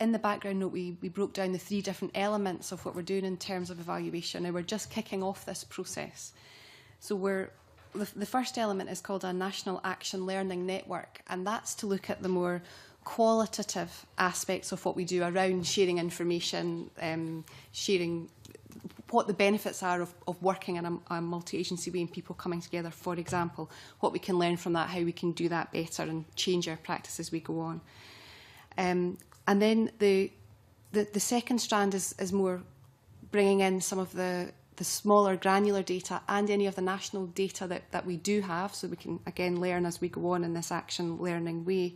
in the background note, we broke down the 3 different elements of what we're doing in terms of evaluation, and we're just kicking off this process. So the first element is called a National Action Learning Network, and that's to look at the more qualitative aspects of what we do around sharing information, sharing what the benefits are of working in a multi-agency way and people coming together, for example, what we can learn from that, how we can do that better and change our practice as we go on. And then the second strand is more bringing in some of the smaller granular data and any of the national data that we do have, so we can again learn as we go on in this action learning way.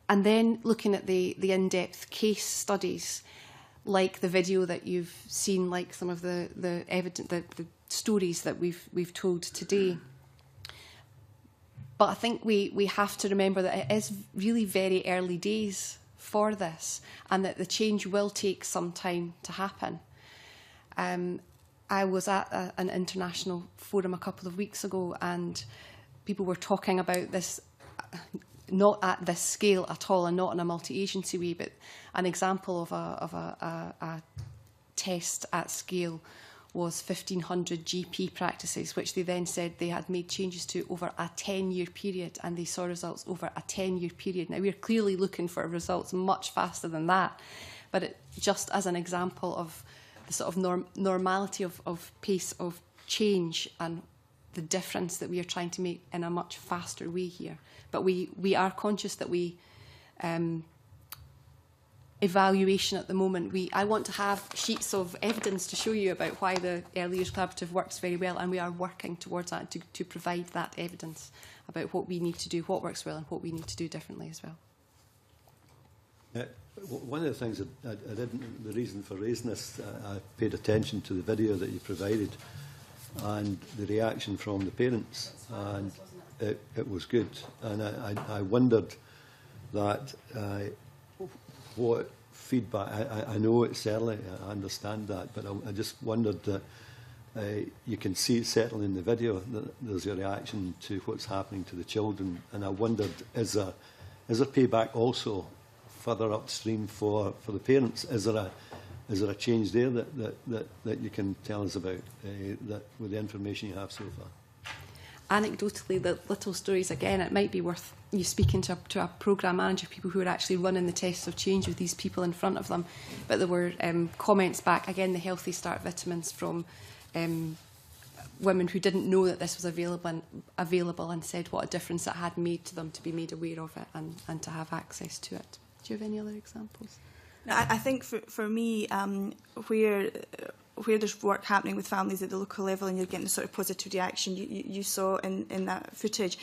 And then looking at the in-depth case studies, like the video that you've seen, like some of the stories that we've told today. But I think we have to remember that it is really very early days for this, and that the change will take some time to happen. I was at an international forum a couple of weeks ago, and people were talking about this, not at this scale at all, and not in a multi-agency way, but an example of a test at scale was 1,500 GP practices, which they then said they had made changes to over a 10-year period, and they saw results over a 10-year period. Now, we're clearly looking for results much faster than that, but just as an example of the sort of normality of pace of change and the difference that we are trying to make in a much faster way here. But we are conscious that evaluation at the moment, I want to have sheets of evidence to show you about why the Early Years Collaborative works very well, and we are working towards that to provide that evidence about what we need to do, what works well, and what we need to do differently as well. One of the things that I didn't, the reason for raising this, I paid attention to the video that you provided and the reaction from the parents, and it was good. And I wondered that what feedback, I know it's early, I understand that, but I just wondered that you can see it certainly in the video that there's a reaction to what's happening to the children, and I wondered, is there payback also further upstream for the parents? Is there a change there that you can tell us about that with the information you have so far? Anecdotally, the little stories, again, it might be worth you speaking to a programme manager, people who are actually running the tests of change with these people in front of them. But there were comments back, again, the Healthy Start vitamins from women who didn't know that this was available and said what a difference it had made to them to be made aware of it and to have access to it. Do you have any other examples? No, I think for me, where there's work happening with families at the local level and you're getting the sort of positive reaction you saw in that footage,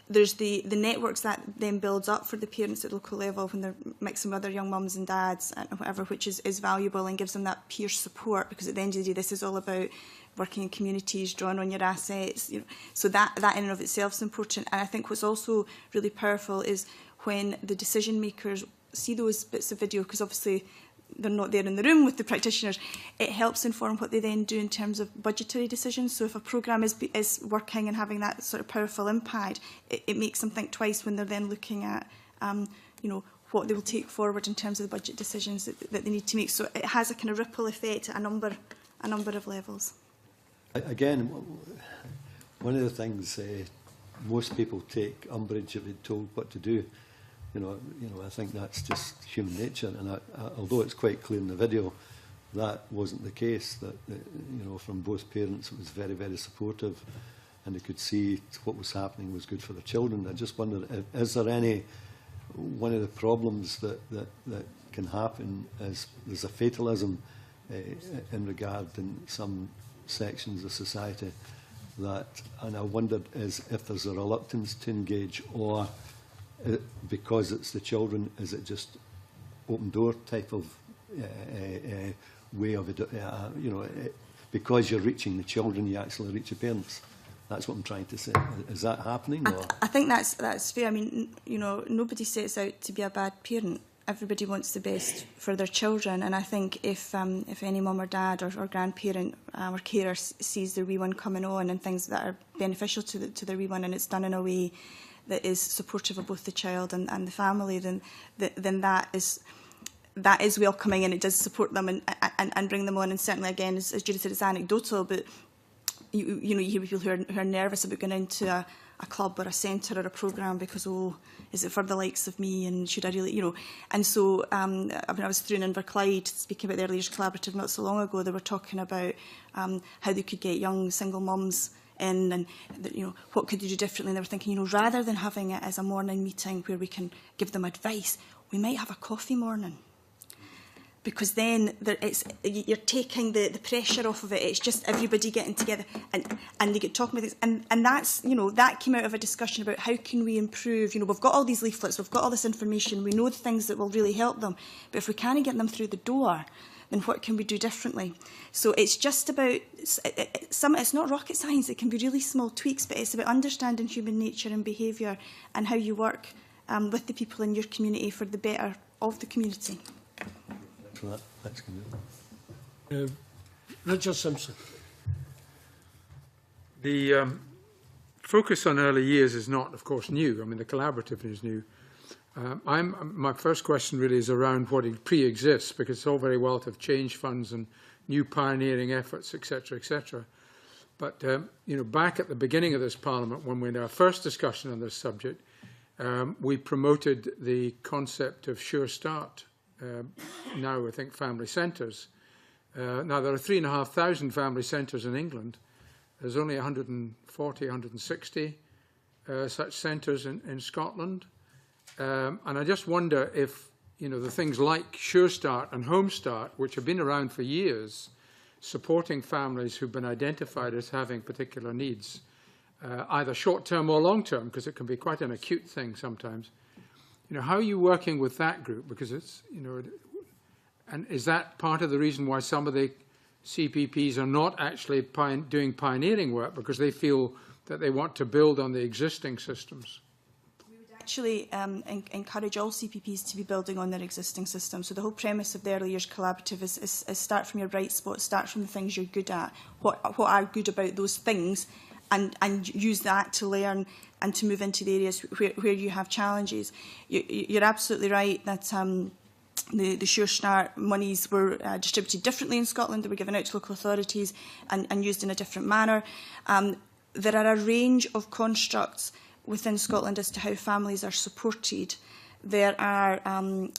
there's the networks that then builds up for the parents at local level when they're mixing with other young mums and dads and whatever, which is valuable and gives them that peer support, because at the end of the day this is all about working in communities, drawing on your assets, you know. So that in and of itself is important. And I think what's also really powerful is when the decision makers see those bits of video, because obviously they're not there in the room with the practitioners, it helps inform what they then do in terms of budgetary decisions. So if a programme is working and having that sort of powerful impact, it makes them think twice when they're then looking at what they will take forward in terms of the budget decisions that they need to make. So it has a kind of ripple effect at a number of levels. Again, one of the things most people take umbrage if they're told what to do. You know, I think that's just human nature, and although it's quite clear in the video, that wasn't the case. That from both parents, it was very, very supportive, and they could see what was happening was good for the children. I just wondered, is there any one of the problems that can happen is there's a fatalism in regard in some sections of society and I wondered if there's a reluctance to engage, or because it's the children, is it just open door type of way of it? Because you're reaching the children, you actually reach the parents. That's what I'm trying to say. Is that happening? Or? I think that's fair. I mean, you know, nobody sets out to be a bad parent. Everybody wants the best for their children, and I think if any mum or dad or grandparent or carer sees their wee one coming on and things that are beneficial to their wee one, and it's done in a way that is supportive of both the child and the family, then that is welcoming, and it does support them and bring them on. And certainly, again, as Judy said, it's anecdotal, but you know, you hear people who are nervous about going into a club or a centre or a programme because, oh, is it for the likes of me, and should I really, you know? And so I mean, I was through in Inverclyde speaking about the Early Years Collaborative not so long ago. They were talking about how they could get young single mums in, and you know, what could they do differently. And they were thinking, you know, rather than having it as a morning meeting where we can give them advice, we might have a coffee morning. Because then you're taking the pressure off of it. It's just everybody getting together and they get talking about things. And that's, you know, that came out of a discussion about how can we improve. You know, we've got all these leaflets, we've got all this information, we know the things that will really help them. But if we can't get them through the door, then what can we do differently? So it's just about, it's not rocket science, it can be really small tweaks, but it's about understanding human nature and behaviour and how you work with the people in your community for the better of the community. For that. Thanks, Camille. Richard Simpson. The focus on early years is not, of course, new. I mean, the collaborative is new. My first question really is around what pre-exists, because it's all very well to have change funds and new pioneering efforts, etc., etc. But you know, back at the beginning of this Parliament, when we had our first discussion on this subject, we promoted the concept of Sure Start. Now I think family centres. Now there are 3,500 family centres in England. There's only 140, 160 such centres in Scotland. And I just wonder if, you know, the things like Sure Start and Home Start, which have been around for years, supporting families who've been identified as having particular needs, either short-term or long-term, because it can be quite an acute thing sometimes. You know, how are you working with that group? Because it's, you know, and is that part of the reason why some of the CPPs are not actually doing pioneering work, because they feel that they want to build on the existing systems? We would actually encourage all CPPs to be building on their existing systems. So the whole premise of the Early Years Collaborative is start from your bright spot, start from the things you're good at, what are good about those things, and use that to learn and to move into the areas where you have challenges. You're absolutely right that the Sure Start monies were distributed differently in Scotland. They were given out to local authorities and used in a different manner. There are a range of constructs within Scotland as to how families are supported. There are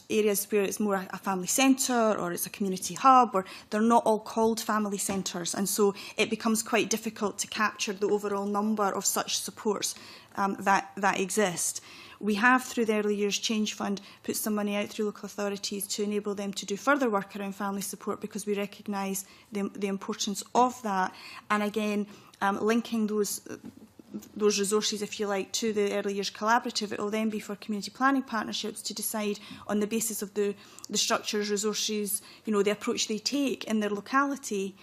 areas where it's more a family centre or it's a community hub, or they're not all called family centres, and so it becomes quite difficult to capture the overall number of such supports that exist. We have, through the Early Years Change Fund, put some money out through local authorities to enable them to do further work around family support, because we recognise the importance of that. And again, linking those resources, if you like, to the Early Years Collaborative, it will then be for community planning partnerships to decide on the basis of the structures, resources, you know, the approach they take in their locality,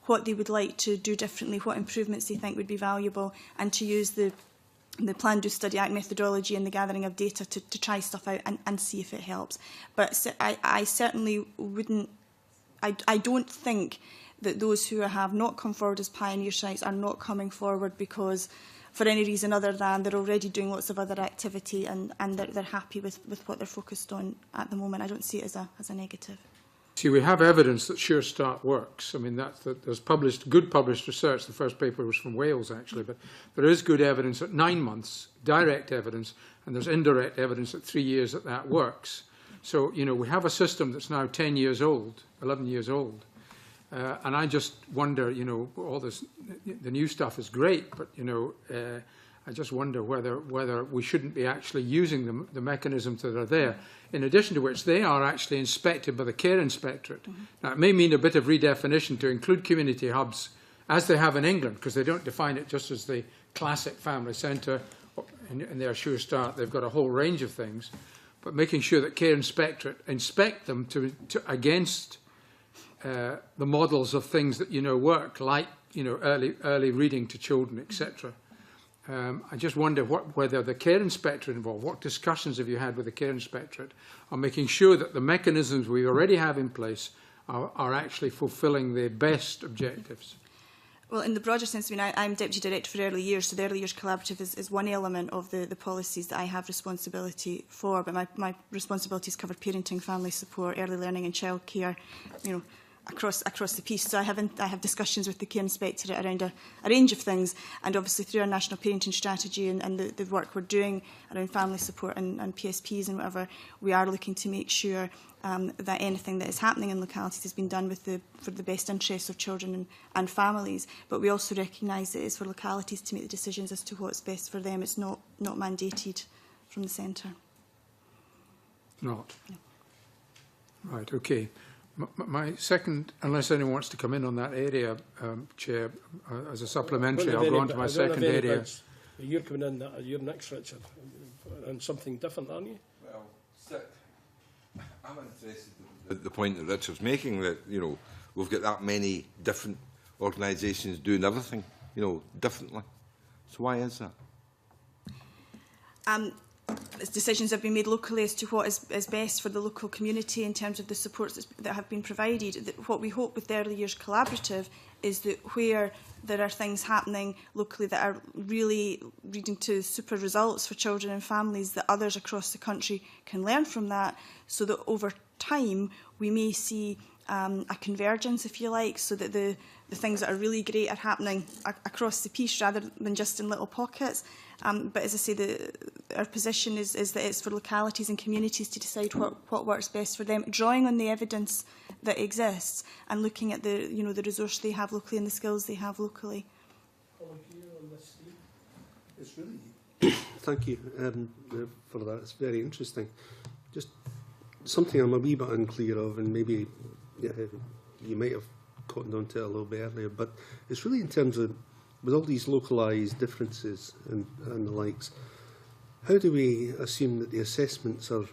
what they would like to do differently, what improvements they think would be valuable, and to use the Plan, Do, Study, Act methodology and the gathering of data to try stuff out and see if it helps. But I certainly wouldn't, I don't think that those who have not come forward as pioneer sites are not coming forward because, for any reason other than they're already doing lots of other activity and they're happy with what they're focused on at the moment. I don't see it as a negative. See, we have evidence that Sure Start works. I mean, there's good published research. The first paper was from Wales, actually, but there is good evidence at 9 months, direct evidence, and there's indirect evidence at 3 years that works. So, you know, we have a system that's now 10 years old, 11 years old. And I just wonder, you know, all this, the new stuff is great, but, you know, I just wonder whether we shouldn't be actually using the mechanisms that are there. In addition to which, they are actually inspected by the Care Inspectorate. Mm-hmm. Now, it may mean a bit of redefinition to include community hubs, as they have in England, because they don't define it just as the classic family centre and their Sure Start. They've got a whole range of things, but making sure that Care Inspectorate inspect them against the models of things that, you know, work, like early reading to children, etc. I just wonder whether the care inspectorate involved, what discussions have you had with the care inspectorate on making sure that the mechanisms we already have in place are actually fulfilling their best objectives? Well, in the broader sense, I'm Deputy Director for Early Years, so the Early Years Collaborative is one element of the policies that I have responsibility for, but my responsibilities cover parenting, family support, early learning and childcare, across the piece. So I have discussions with the care inspectorate around a range of things, and obviously through our national parenting strategy and the work we're doing around family support and PSPs and whatever, we are looking to make sure that anything that is happening in localities has been done for the best interests of children and families. But we also recognise that it's for localities to make the decisions as to what's best for them. It's not mandated from the centre. Not? No. Right, okay. My second, unless anyone wants to come in on that area, Chair, as a supplementary, I'll go on to my second area. You're coming in, you're next, Richard, and something different, aren't you? Well, I'm interested in the point that Richard's making, that, we've got that many different organisations doing everything, differently. So why is that? Decisions have been made locally as to what is best for the local community in terms of the supports that have been provided. What we hope with the Early Years Collaborative is that where there are things happening locally that are really leading to super results for children and families, that others across the country can learn from that, so that over time we may see a convergence, if you like, so that the things that are really great are happening across the piece rather than just in little pockets. But as I say, our position is that it's for localities and communities to decide what works best for them, drawing on the evidence that exists and looking at the resource they have locally and the skills they have locally. It's really thank you for that. It's very interesting. Just something I'm a wee bit unclear of, and maybe you might have cottoned on to it a little bit earlier, but it's really in terms of, with all these localised differences and the likes, how do we assume that the assessments are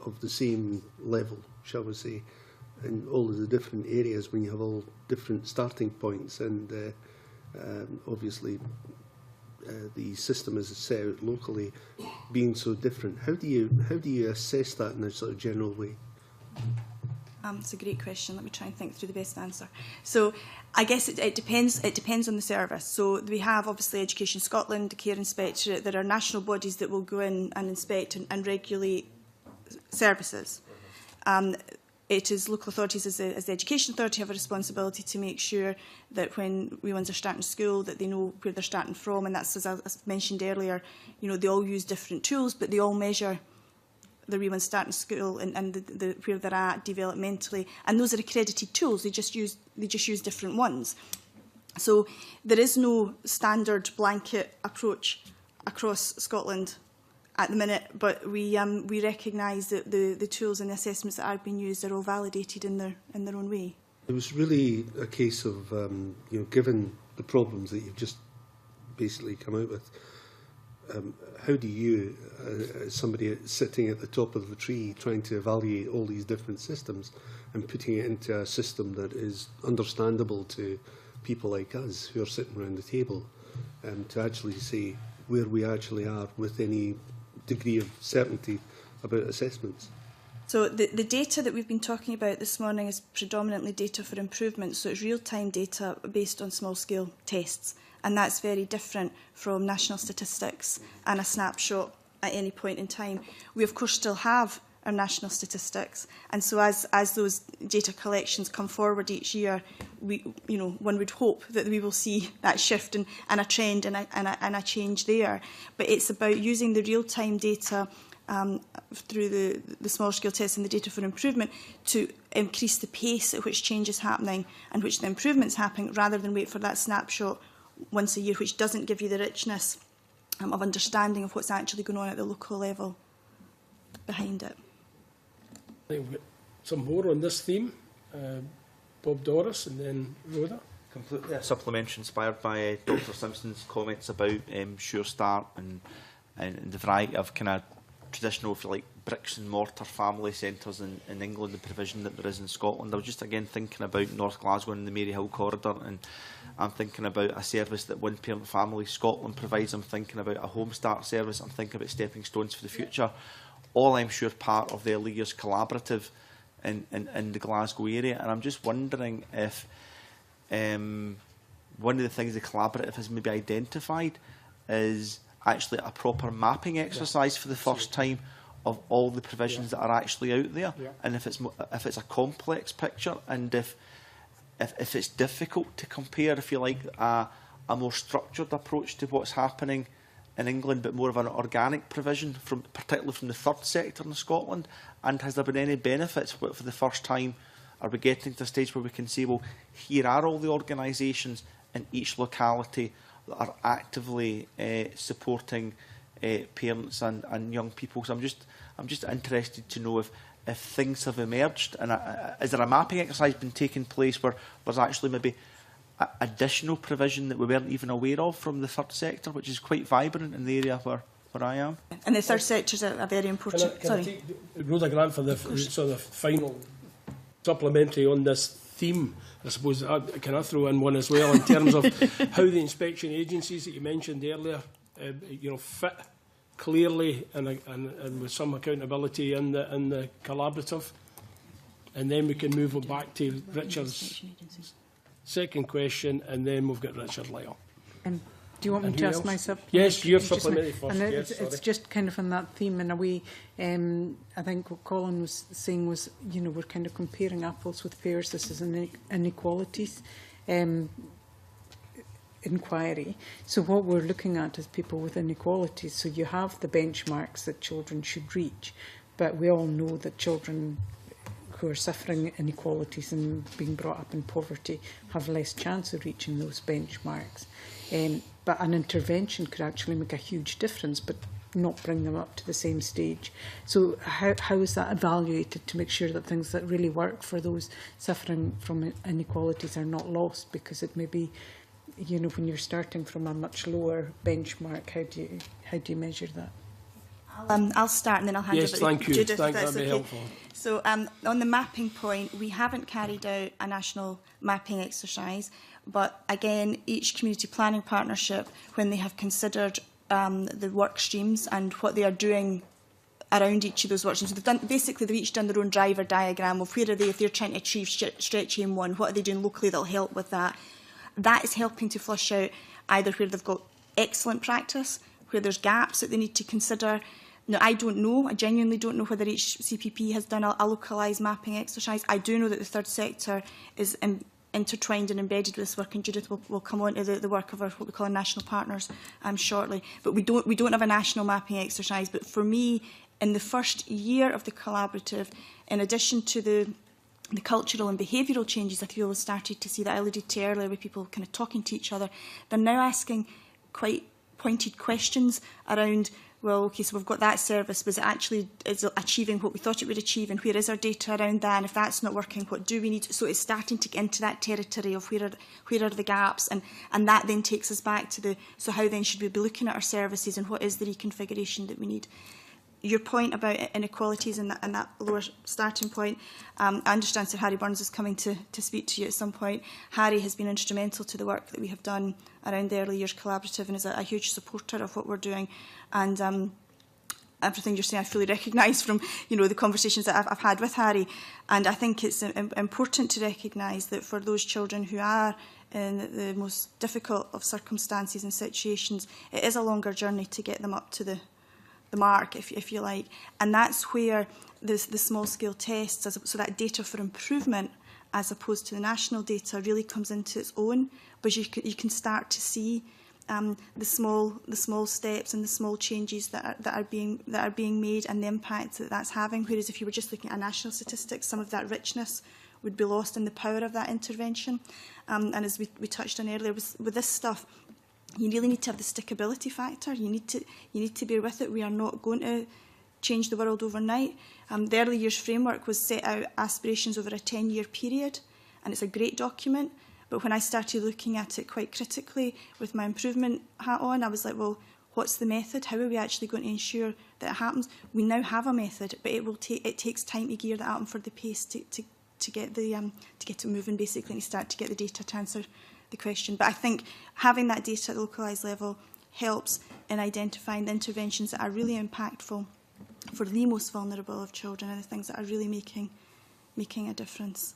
of the same level, shall we say, in all of the different areas when you have all different starting points, and obviously the system as it's set out locally being so different? How do you assess that in a sort of general way? It's a great question. Let me try and think through the best answer. So I guess it depends. It depends on the service. So we have obviously Education Scotland, the Care Inspectorate. There are national bodies that will go in and inspect and regulate services. It is local authorities as the Education Authority have a responsibility to make sure that when wee ones are starting school that they know where they're starting from, and that's, as I mentioned earlier, they all use different tools, but they all measure the wee ones starting school and where they're at developmentally, and those are accredited tools. They just use different ones. So there is no standard blanket approach across Scotland at the minute, but we recognise that the tools and the assessments that are being used are all validated in their own way. It was really a case of given the problems that you've just basically come out with. How do you, as somebody sitting at the top of the tree trying to evaluate all these different systems and putting it into a system that is understandable to people like us who are sitting around the table, to actually say where we actually are with any degree of certainty about assessments? So the data that we've been talking about this morning is predominantly data for improvement, so it's real-time data based on small-scale tests. And that's very different from national statistics and a snapshot at any point in time. We, of course, still have our national statistics, and so as those data collections come forward each year, one would hope that we will see that shift and a trend and a change there. But it's about using the real-time data through the small-scale tests and the data for improvement to increase the pace at which change is happening and which the improvement's happening, rather than wait for that snapshot once a year, which doesn't give you the richness of understanding of what's actually going on at the local level behind it. I think we've got some more on this theme. Bob Doris and then Rhoda. Completely a supplementary inspired by Dr Simpson's comments about Sure Start and the variety of kind of traditional, if you like, bricks and mortar family centres in England, the provision that there is in Scotland. I was just again thinking about North Glasgow and the Maryhill corridor, and I'm thinking about a service that One Parent Family Scotland provides. I'm thinking about a Home Start service. I'm thinking about Stepping Stones for the Future. All, I'm sure, part of the early years collaborative in the Glasgow area. And I'm just wondering if one of the things the collaborative has maybe identified is actually a proper mapping exercise for the first time of all the provisions that are actually out there, and if it's a complex picture, and if it's difficult to compare, if you like, a more structured approach to what's happening in England, but more of an organic provision, particularly from the third sector in Scotland, and has there been any benefits for the first time? Are we getting to a stage where we can say, well, here are all the organisations in each locality that are actively supporting parents and young people? So I'm just interested to know if things have emerged, and is there a mapping exercise been taking place where there's actually maybe additional provision that we weren't even aware of from the third sector, which is quite vibrant in the area where I am? And the third sector is a very important. Can I take Rhoda Grant for the sort of final supplementary on this theme? I suppose can I throw in one as well in terms of how the inspection agencies that you mentioned earlier, fit clearly and with some accountability in the collaborative, and then we can move it back to Richard's second question, and then we've got Richard Lyle. Do you want me to ask myself? Yes, your supplementary first. And yes, it's just kind of on that theme in a way. I think what Colin was saying was, we're kind of comparing apples with pears. This is an inequalities inquiry. So what we're looking at is people with inequalities. So you have the benchmarks that children should reach, but we all know that children who are suffering inequalities and being brought up in poverty have less chance of reaching those benchmarks. But an intervention could actually make a huge difference, but not bring them up to the same stage. So how is that evaluated to make sure that things that really work for those suffering from inequalities are not lost? Because it may be, when you're starting from a much lower benchmark, how do you measure that? I'll start and then I'll hand over to Judith. Yes, thank you. That'd be helpful. So on the mapping point, we haven't carried out a national mapping exercise, but again, each community planning partnership, when they have considered the work streams and what they are doing around each of those work streams, they've each done their own driver diagram of where are they, if they're trying to achieve stretch aim 1, what are they doing locally that'll help with that. That is helping to flush out either where they've got excellent practice, where there's gaps that they need to consider. Now, I don't know, I genuinely don't know whether each CPP has done a localised mapping exercise. I do know that the third sector is intertwined and embedded with this work, and Judith will come on to the work of our, what we call our national partners shortly. But we don't have a national mapping exercise. But for me, in the first year of the collaborative, in addition to the cultural and behavioural changes that you all started to see that I alluded to earlier, with people kind of talking to each other, they're now asking quite pointed questions around, well, okay, so we've got that service, is it achieving what we thought it would achieve, and where is our data around that, and if that's not working, what do we need? So it's starting to get into that territory of where are the gaps, and that then takes us back to so how then should we be looking at our services, and what is the reconfiguration that we need? Your point about inequalities and that lower starting point, I understand Sir Harry Burns is coming to speak to you at some point. Harry has been instrumental to the work that we have done around the Early Years Collaborative and is a huge supporter of what we're doing. And everything you're saying I fully recognise from the conversations that I've had with Harry. And I think it's important to recognise that for those children who are in the most difficult of circumstances and situations, it is a longer journey to get them up to the mark, if you like, and that's where the small-scale tests, so that data for improvement, as opposed to the national data, really comes into its own. But you can start to see the small steps and the small changes that are being made, and the impact that that's having. Whereas if you were just looking at national statistics, some of that richness would be lost in the power of that intervention. And as we touched on earlier, with this stuff, you really need to have the stickability factor. You need to bear with it. We are not going to change the world overnight. The Early Years Framework was set out aspirations over a 10-year period, and it's a great document. But when I started looking at it quite critically with my improvement hat on, I was like, well, what's the method? How are we actually going to ensure that it happens? We now have a method, but it takes time to gear that up and for the pace to get it moving, basically, and start to get the data to answer the question. But I think having that data at the localised level helps in identifying the interventions that are really impactful for the most vulnerable of children and the things that are really making a difference.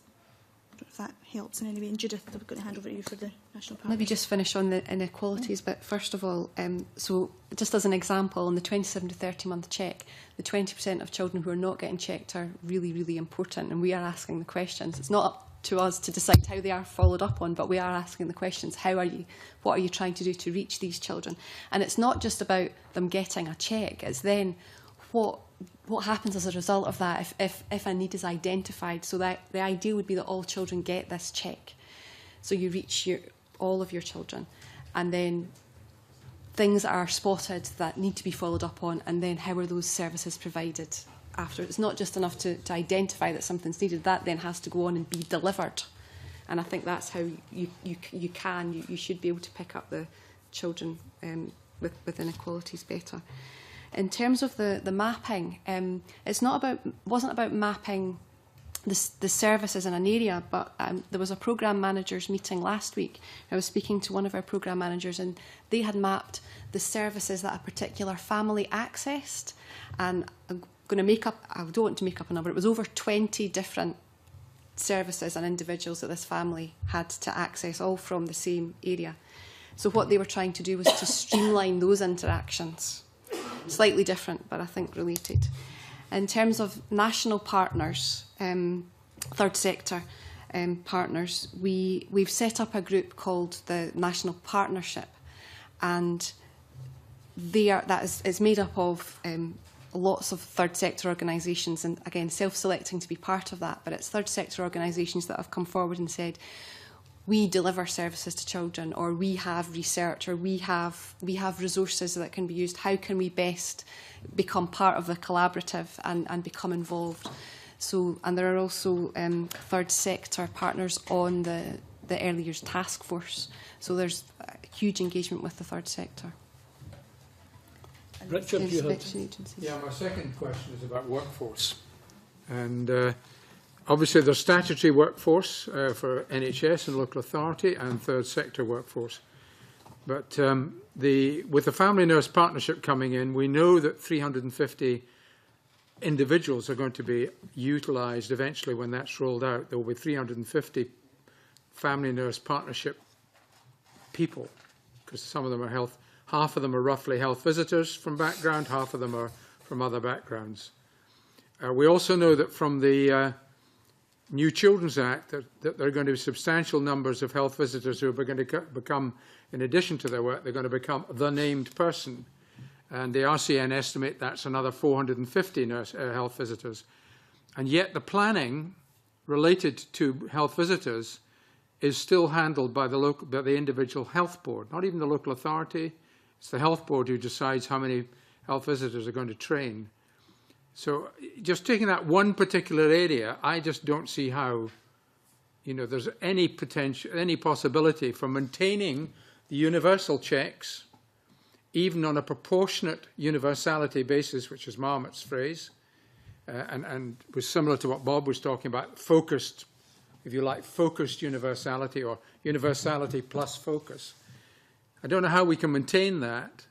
I don't know if that helps in any way. And Judith, I'm going to hand over to you for the National Partnership. Maybe just finish on the inequalities, but first of all, so just as an example, on the 27 to 30 month check, the 20% of children who are not getting checked are really, really important, and we are asking the questions. It's not up to us to decide how they are followed up on, but we are asking the questions. What are you trying to do to reach these children? And it's not just about them getting a check, it's then what happens as a result of that if a need is identified. So that the ideal would be that all children get this check. So you reach all of your children, and then things are spotted that need to be followed up on, and then how are those services provided after? It's not just enough to identify that something's needed, that then has to go on and be delivered. And I think that's how you should be able to pick up the children with inequalities better. In terms of the mapping, wasn't about mapping the services in an area, but there was a programme managers meeting last week. I was speaking to one of our programme managers, and they had mapped the services that a particular family accessed. And I don't want to make up a number, it was over 20 different services and individuals that this family had to access, all from the same area. So what they were trying to do was to streamline those interactions. Slightly different, but I think related. In terms of national partners, third sector partners, we've set up a group called the National Partnership, and it's made up of lots of third sector organisations, and again self-selecting to be part of that, but it's third sector organisations that have come forward and said, we deliver services to children, or we have research, or we have resources that can be used. How can we best become part of the collaborative and become involved? So, and there are also third sector partners on the early years task force. So there's huge engagement with the third sector. Richard, you had... Yeah, my second question is about workforce. And obviously there's statutory workforce for NHS and local authority and third sector workforce. But with the Family Nurse Partnership coming in, we know that 350 individuals are going to be utilised eventually when that's rolled out. There will be 350 Family Nurse Partnership people, because some of them are half of them are roughly health visitors from background, half of them are from other backgrounds. We also know that from the New Children's Act that there are going to be substantial numbers of health visitors who are going to become, in addition to their work, they're going to become the named person. And the RCN estimate that's another 450 health visitors. And yet the planning related to health visitors is still handled by the individual health board, not even the local authority. It's the health board who decides how many health visitors are going to train. So just taking that one particular area, I just don't see how, there's any possibility for maintaining the universal checks, even on a proportionate universality basis, which is Marmot's phrase, and was similar to what Bob was talking about, focused, if you like, focused universality or universality plus focus. I don't know how we can maintain that,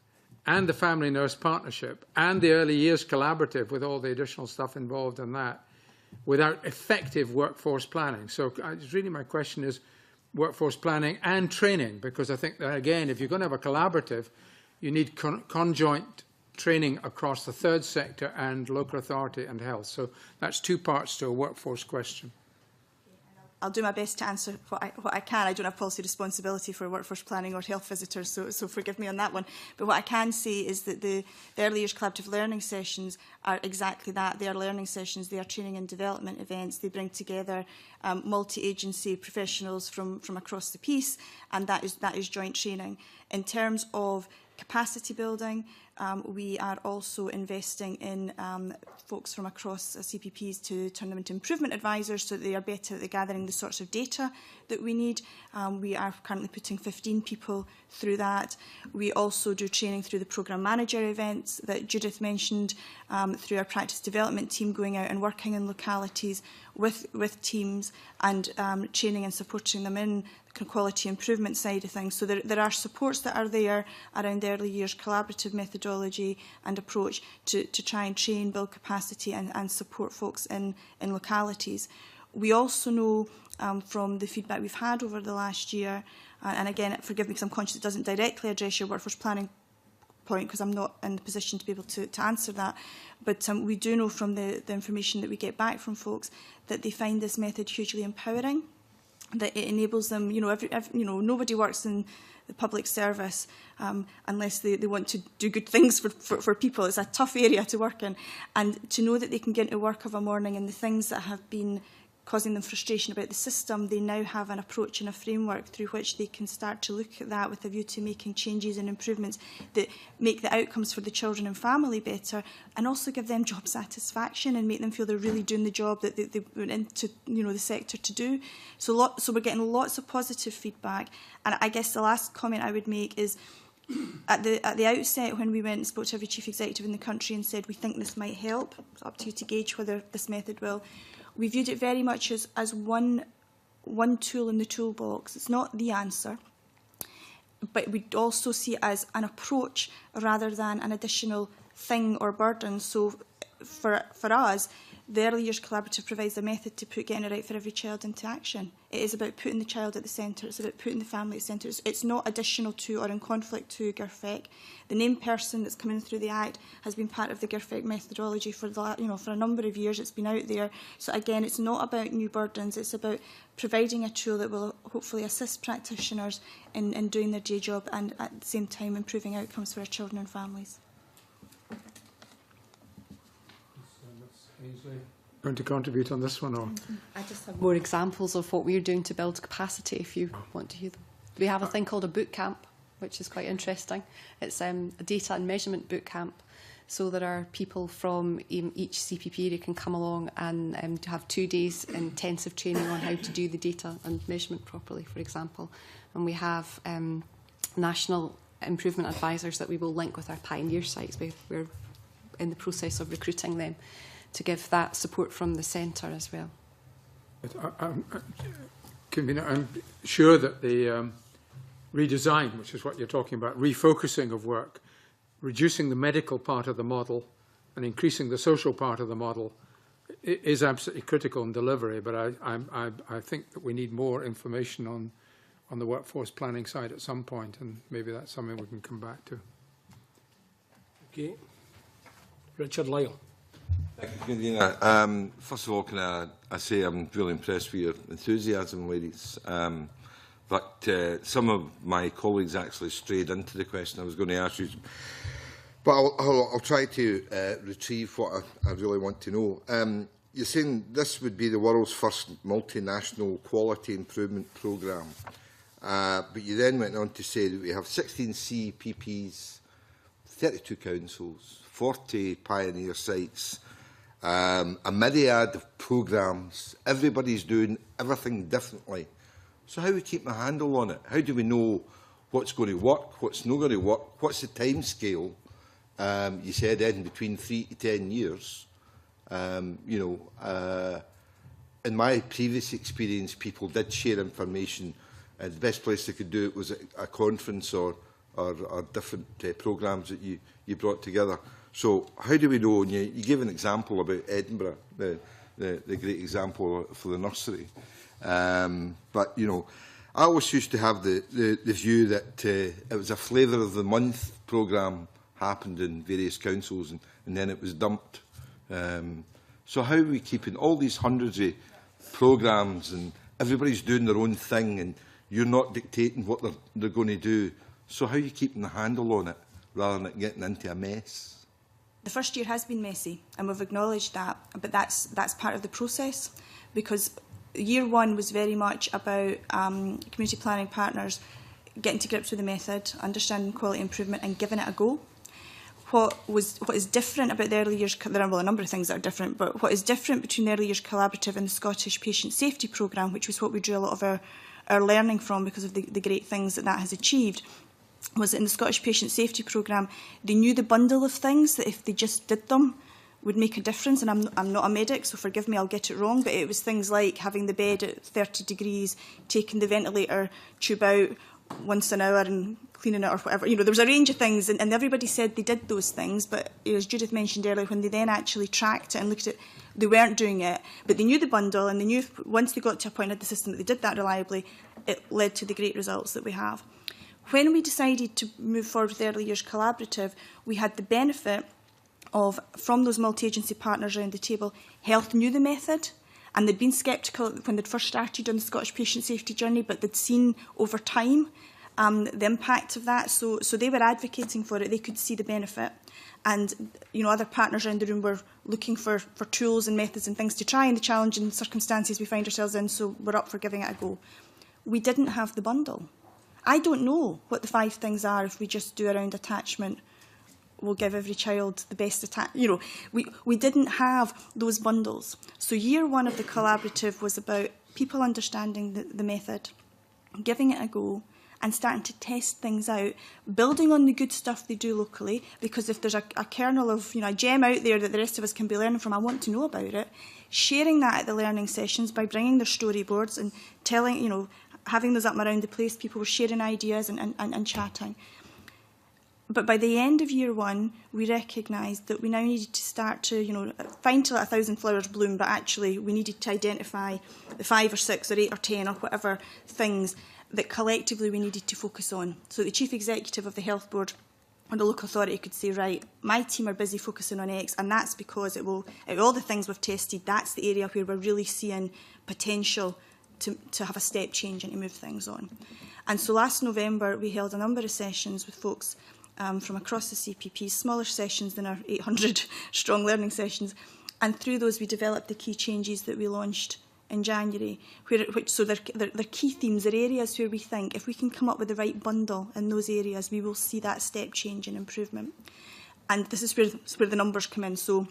and the Family Nurse Partnership, and the Early Years Collaborative with all the additional stuff involved in that, without effective workforce planning. So really my question is workforce planning and training, because I think that, again, if you're going to have a collaborative, you need conjoint training across the third sector and local authority and health. So that's two parts to a workforce question. I'll do my best to answer what I can. I don't have policy responsibility for workforce planning or health visitors, so forgive me on that one. But what I can say is that the Early Years Collaborative Learning Sessions are exactly that. They are learning sessions, they are training and development events. They bring together multi-agency professionals from across the piece, and that is joint training. In terms of capacity building. We are also investing in folks from across CPPs to turn them into improvement advisors so that they are better at gathering the sorts of data that we need. We are currently putting 15 people through that. We also do training through the programme manager events that Judith mentioned, through our practice development team going out and working in localities with teams and training and supporting them in the quality improvement side of things. So there are supports that are there around early years collaborative methodology and approach to try and train, build capacity and support folks in localities. We also know from the feedback we've had over the last year, and again, forgive me because I'm conscious it doesn't directly address your workforce planning point because I'm not in the position to be able to answer that, but we do know from the information that we get back from folks that they find this method hugely empowering, that it enables them, nobody works in the public service unless they want to do good things for people. It's a tough area to work in, and to know that they can get into work of a morning and the things that have been causing them frustration about the system, they now have an approach and a framework through which they can start to look at that with a view to making changes and improvements that make the outcomes for the children and family better, and also give them job satisfaction and make them feel they're really doing the job that they went into the sector to do. So we're getting lots of positive feedback. And I guess the last comment I would make is at the outset, when we went and spoke to every chief executive in the country and said we think this might help, it's up to you to gauge whether this method will, we viewed it very much as one tool in the toolbox. It's not the answer, but we also see it as an approach rather than an additional thing or burden. So for us, the Early Years Collaborative provides a method to put getting it right for every child into action. It is about putting the child at the centre. It's about putting the family at the centre. It's not additional to or in conflict to GIRFEC. The named person that's coming through the Act has been part of the GIRFEC methodology for for a number of years. It's been out there. So again, it's not about new burdens. It's about providing a tool that will hopefully assist practitioners in doing their day job and at the same time improving outcomes for our children and families. Going to contribute on this one, or I just have more examples of what we're doing to build capacity if you want to hear them. We have a thing called a boot camp, which is quite interesting. It's a data and measurement boot camp. So there are people from each CPP area can come along and have 2 days intensive training on how to do the data and measurement properly, for example. And we have national improvement advisors that we will link with our pioneer sites. We're in the process of recruiting them to give that support from the centre as well. I'm sure that the redesign, which is what you're talking about, refocusing of work, reducing the medical part of the model and increasing the social part of the model is absolutely critical in delivery, but I think that we need more information on the workforce planning side at some point, and maybe that's something we can come back to. Okay. Richard Lyle. Thank you, Convener. First of all, can I say I'm really impressed with your enthusiasm, ladies. But some of my colleagues actually strayed into the question I was going to ask you. But I'll try to retrieve what I really want to know. You're saying this would be the world's first multinational quality improvement programme. But you then went on to say that we have 16 CPPs, 32 councils, 40 pioneer sites, a myriad of programmes. Everybody's doing everything differently. So how do we keep a handle on it? How do we know what's going to work, what's not going to work? What's the time scale? You said, Ed, between 3 to 10 years. In my previous experience, people did share information. The best place they could do it was at a conference or different programmes that you brought together. So how do we know? And you gave an example about Edinburgh, the great example for the nursery. But, I always used to have the view that it was a flavour of the month programme happened in various councils and then it was dumped. So how are we keeping all these hundreds of programmes and everybody's doing their own thing and you're not dictating what they're going to do? So how are you keeping the handle on it rather than it getting into a mess? The first year has been messy, and we've acknowledged that, but that's part of the process, because year one was very much about community planning partners getting to grips with the method, understanding quality improvement and giving it a go. What is different about the early years, there are a number of things that are different, but what is different between the early years collaborative and the Scottish Patient Safety Programme, which was what we drew a lot of our learning from because of the great things that has achieved, was that in the Scottish Patient Safety Programme, they knew the bundle of things that if they just did them would make a difference. And I'm not a medic, so forgive me, I'll get it wrong, but it was things like having the bed at 30 degrees, taking the ventilator tube out once an hour and cleaning it or whatever. You know, there was a range of things, and everybody said they did those things, but as Judith mentioned earlier, when they then actually tracked it and looked at it, they weren't doing it, but they knew the bundle, and they knew once they got to a point in the system that they did that reliably, it led to the great results that we have. When we decided to move forward with the Early Years Collaborative, we had the benefit of, from those multi-agency partners around the table, Health knew the method, and they'd been sceptical when they'd first started on the Scottish patient safety journey, but they'd seen over time the impact of that. So they were advocating for it. They could see the benefit. And you know, other partners around the room were looking for tools and methods and things to try in the challenging circumstances we find ourselves in, so we're up for giving it a go. We didn't have the bundle. I don't know what the 5 things are if we just do around attachment. We'll give every child the best attachment. You know, we didn't have those bundles. So year 1 of the collaborative was about people understanding the method, giving it a go, and starting to test things out, building on the good stuff they do locally, because if there's a kernel of, you know, a gem out there that the rest of us can be learning from, I want to know about it, sharing that at the learning sessions by bringing their storyboards and telling, you know, having those up and around the place, people were sharing ideas and chatting. But by the end of year 1, we recognised that we now needed to start to, you know, fine to let 1,000 flowers bloom, but actually we needed to identify the 5 or 6 or 8 or 10 or whatever things that collectively we needed to focus on. So the Chief Executive of the Health Board or the local authority could say, right, my team are busy focusing on X, and that's because it will, out of all the things we've tested, that's the area where we're really seeing potential to have a step change and to move things on. And so last November, we held a number of sessions with folks from across the CPP, smaller sessions than our 800-strong learning sessions, and through those we developed the key changes that we launched in January. So they're key themes, they're areas where we think if we can come up with the right bundle in those areas, we will see that step change and improvement. And this is where the numbers come in. So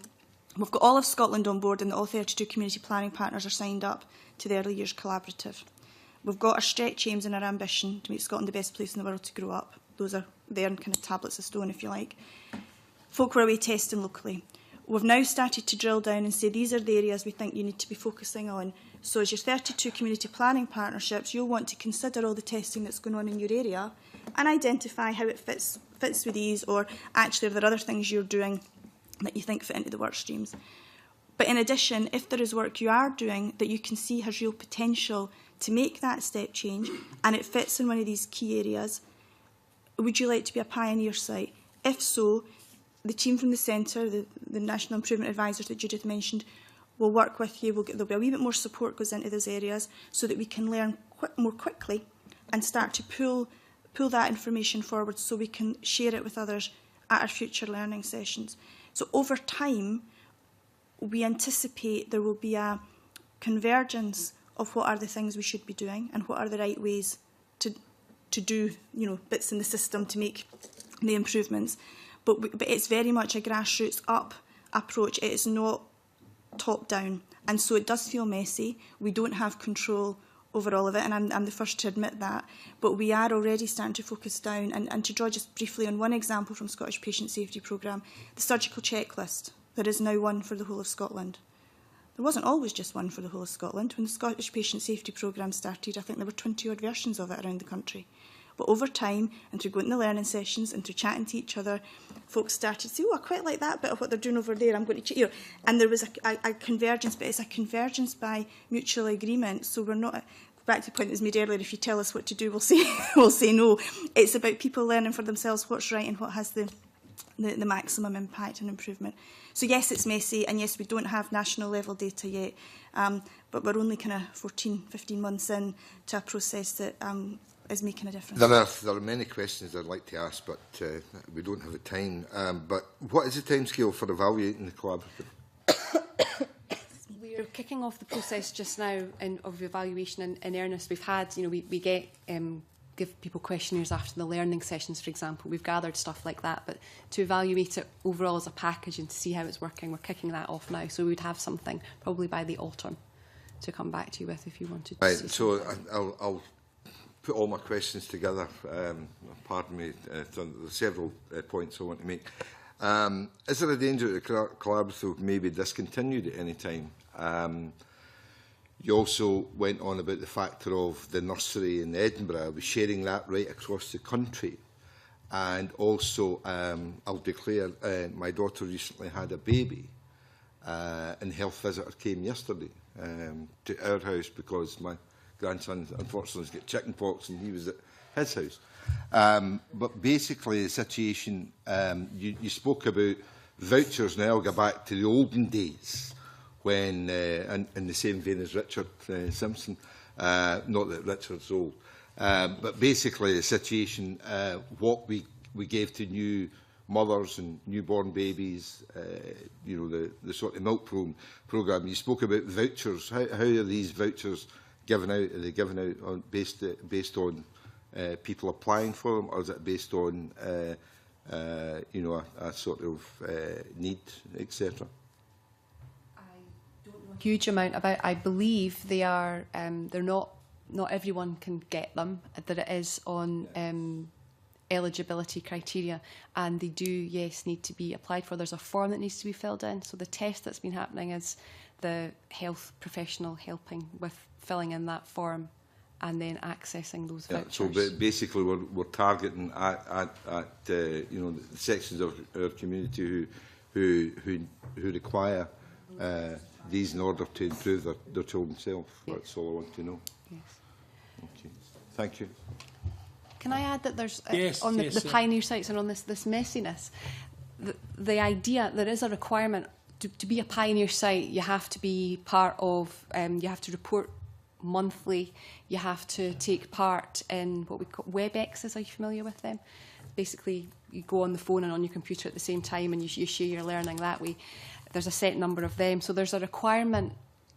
we've got all of Scotland on board, and all 32 community planning partners are signed up to the Early Years Collaborative. We've got our stretch aims and our ambition to make Scotland the best place in the world to grow up. Those are there in kind of tablets of stone, if you like. Folk were away testing locally. We've now started to drill down and say these are the areas we think you need to be focusing on. So as your 32 community planning partnerships, you'll want to consider all the testing that's going on in your area and identify how it fits with these, or actually are there other things you're doing that you think fit into the work streams. But in addition, if there is work you are doing that you can see has real potential to make that step change and it fits in one of these key areas, would you like to be a pioneer site? If so, the team from the centre, the National Improvement Advisors that Judith mentioned, will work with you. There'll be a wee bit more support goes into those areas so that we can learn more quickly and start to pull that information forward so we can share it with others at our future learning sessions. So over time, we anticipate there will be a convergence of what are the things we should be doing and what are the right ways to do, you know, bits in the system to make the improvements. But it's very much a grassroots up approach. It is not top down, and so it does feel messy. We don't have control over all of it, and I'm the first to admit that. But we are already starting to focus down, and to draw just briefly on one example from Scottish Patient Safety Programme, the surgical checklist. There is now one for the whole of Scotland. There wasn't always just one for the whole of Scotland. When the Scottish Patient Safety Programme started, I think there were 20-odd versions of it around the country. But over time, and through going to the learning sessions and through chatting to each other, folks started to say, oh, I quite like that bit of what they're doing over there, I'm going to, you know, and there was a convergence, but it's a convergence by mutual agreement. So we're not, back to the point that was made earlier, if you tell us what to do, we'll say no. It's about people learning for themselves what's right and what has the maximum impact and improvement. So yes, it's messy, and yes, we don't have national level data yet, but we're only kind of 14, 15 months in to a process that is making a difference. There are many questions I'd like to ask, but we don't have the time. But what is the timescale for evaluating the collaborative? We're kicking off the process just now of evaluation in earnest. We've had, you know, we get give people questionnaires after the learning sessions, for example. We've gathered stuff like that, but to evaluate it overall as a package and to see how it's working, we're kicking that off now. So we would have something probably by the autumn to come back to you with if you wanted to. Right, see so something. I'll put all my questions together. Pardon me, there's several points I want to make. Is there a danger that the collaborative may be discontinued at any time? You also went on about the factor of the nursery in Edinburgh. We're sharing that right across the country. And also, I'll declare, my daughter recently had a baby, and the health visitor came yesterday to our house because my grandson, unfortunately, has got chicken pox and he was at his house. But basically, the situation, you spoke about vouchers, and I'll go back to the olden days when, in the same vein as Richard Simpson, not that Richard's old, but basically the situation, what we gave to new mothers and newborn babies, you know, the sort of milk programme. You spoke about vouchers. How are these vouchers given out? Are they given out on, based on people applying for them, or is it based on you know, a sort of need, etc.? Huge amount about. I believe they are. They're not everyone can get them. That it is on eligibility criteria, and they do, yes, need to be applied for. There's a form that needs to be filled in. So the test that's been happening is the health professional helping with filling in that form and then accessing those vouchers. So basically, we're targeting at you know, the sections of our community who require these in order to improve their children's health. Yes. That's all I want to know. Yes. Okay. Thank you. Can I add that there's yes, on the, yes, the pioneer sites and on this messiness, the idea there is a requirement to be a pioneer site. You have to be part of. You have to report monthly. You have to take part in what we call WebExes. Are you familiar with them? Basically, you go on the phone and on your computer at the same time, and you share your learning that way. There's a set number of them, so there's a requirement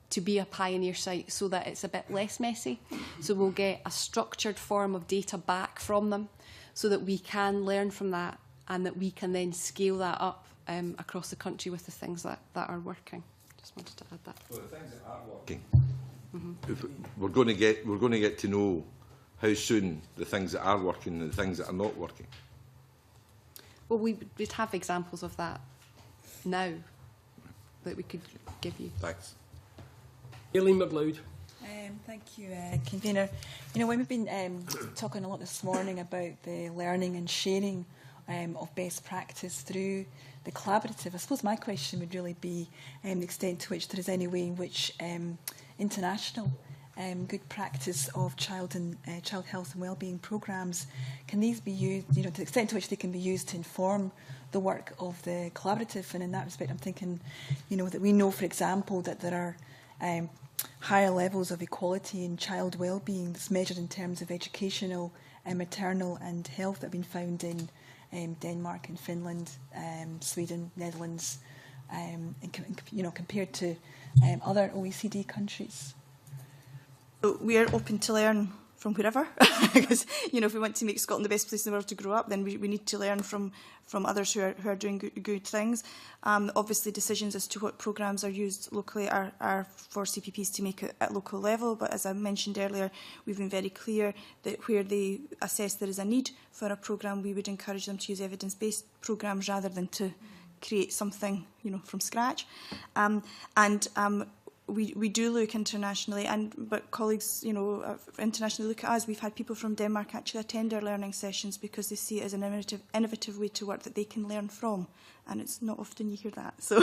to be a pioneer site so that it's a bit less messy. So we'll get a structured form of data back from them so that we can learn from that and that we can then scale that up across the country with the things that are working. Just wanted to add that. Well, the things that are working, we're going to get to know how soon the things that are working and the things that are not working. Well, we'd have examples of that now that we could give you. Thanks. Aileen McLeod. Thank you, Convener. You know, when we've been talking a lot this morning about the learning and sharing of best practice through the collaborative, I suppose my question would really be the extent to which there is any way in which international good practice of child health and wellbeing programmes, can these be used, you know, to the extent to which they can be used to inform the work of the collaborative? And in that respect, I'm thinking, you know, that we know, for example, that there are higher levels of equality in child wellbeing that's measured in terms of educational, maternal and health that have been found in Denmark and Finland, Sweden, Netherlands, and you know, compared to other OECD countries. So we are open to learn from wherever, because you know, if we want to make Scotland the best place in the world to grow up, then we need to learn from others who are doing good things. Obviously, decisions as to what programmes are used locally are for CPPs to make at local level. But as I mentioned earlier, we've been very clear that where they assess there is a need for a programme, we would encourage them to use evidence-based programmes rather than to create something, you know, from scratch. We do look internationally, but colleagues, you know, internationally look at us. We've had people from Denmark actually attend our learning sessions because they see it as an innovative way to work that they can learn from, and it's not often you hear that. So,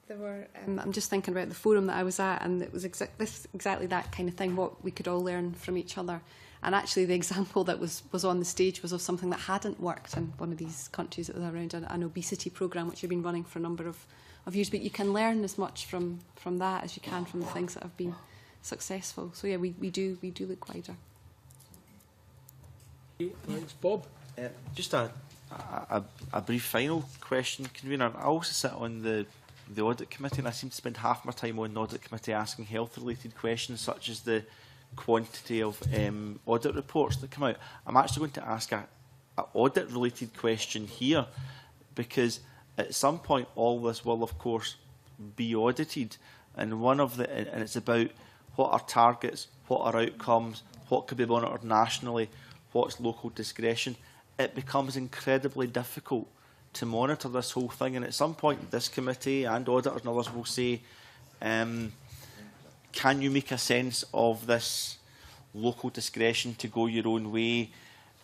there were. I'm just thinking about the forum that I was at, and it was exactly that kind of thing. What we could all learn from each other, and actually the example that was on the stage was of something that hadn't worked in one of these countries that was around an obesity programme which had been running for a number of years, but you can learn as much from that as you can from the things that have been successful. So yeah, we do look wider. Thanks, Bob. Just a brief final question, Convener. I also sit on the audit committee, and I seem to spend half my time on the audit committee asking health-related questions, such as the quantity of audit reports that come out. I'm actually going to ask a audit-related question here, because at some point all this will, of course, be audited, and and it's about what are targets, what are outcomes, what could be monitored nationally, what's local discretion. It becomes incredibly difficult to monitor this whole thing, and at some point this committee and auditors and others will say, can you make a sense of this local discretion to go your own way,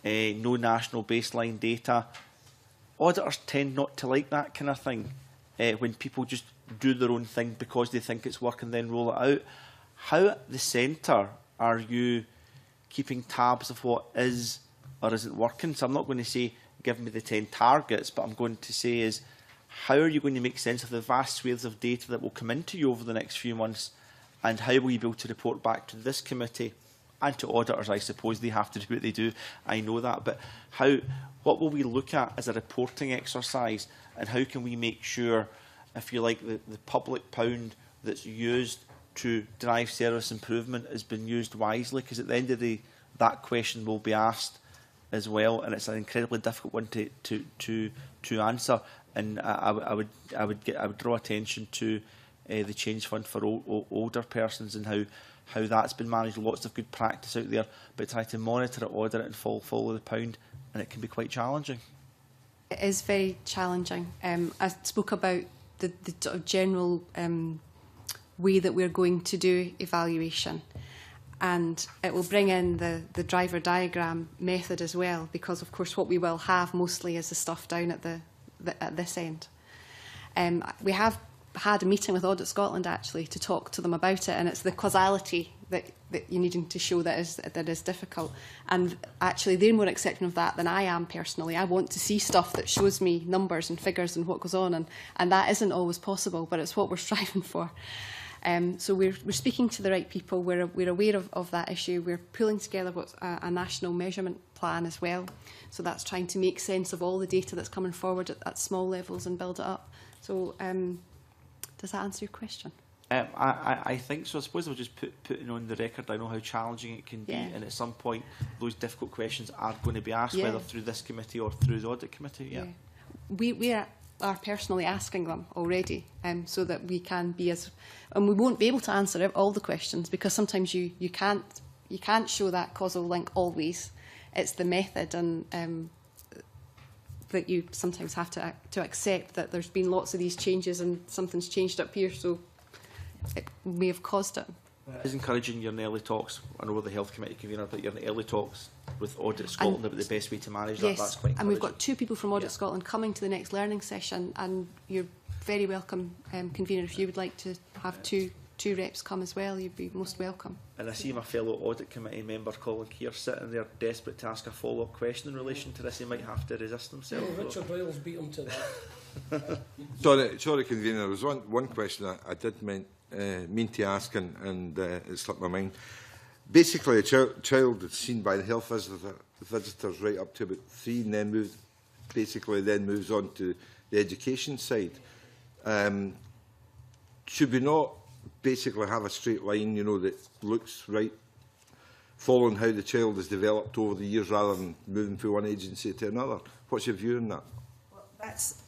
no national baseline data? Auditors tend not to like that kind of thing, when people just do their own thing because they think it's working, then roll it out. How at the centre are you keeping tabs of what is or isn't working? So I'm not going to say, give me the 10 targets, but I'm going to say is, how are you going to make sense of the vast swathes of data that will come into you over the next few months, and how will you be able to report back to this committee and to auditors? I suppose they have to do what they do, I know that, but what will we look at as a reporting exercise, and how can we make sure, if you like, the public pound that's used to drive service improvement has been used wisely? Because at the end of the day, that question will be asked as well, and it's an incredibly difficult one to answer. And I would draw attention to the Change Fund for older persons and how that's been managed. Lots of good practice out there, but try to monitor it, audit it, and follow the pound, and it can be quite challenging. It is very challenging. I spoke about the general way that we're going to do evaluation, and it will bring in the driver diagram method as well, because of course what we will have mostly is the stuff down at this end. We have had a meeting with Audit Scotland actually to talk to them about it, and it's the causality that you're needing to show that is difficult. And actually they're more accepting of that than I am personally. I want to see stuff that shows me numbers and figures and what goes on, and that isn't always possible, but it's what we're striving for. So we're speaking to the right people. We're aware of that issue. We're pulling together what's a national measurement plan as well. So that's trying to make sense of all the data that's coming forward at small levels and build it up. So does that answer your question? I think so. I suppose I'll just putting on the record, I know how challenging it can be, and at some point those difficult questions are going to be asked, whether through this committee or through the audit committee. We are personally asking them already, so that we can be and we won't be able to answer all the questions, because sometimes you can't show that causal link always. It's the method, and that you sometimes have to accept that there's been lots of these changes and something's changed up here, so it may have caused it. It's encouraging your early talks. I know we're the Health Committee convener, but your early talks with Audit Scotland about the best way to manage that. That's quite encouraging. And we've got 2 people from Audit Scotland coming to the next learning session, and you're very welcome, convener. If you would like to have two reps come as well, you'd be most welcome. And I see my fellow Audit Committee member Colin Keir sitting there desperate to ask a follow-up question in relation to this. He might have to resist himself. Oh, Richard Ryle's beat him to that. Sorry, convener. There was one question I did mean to ask, and it slipped my mind. Basically, a child that's seen by the health visitors right up to about 3, and then moves on to the education side. Should we not basically have a straight line, that looks right, following how the child has developed over the years, rather than moving from one agency to another? What's your view on that?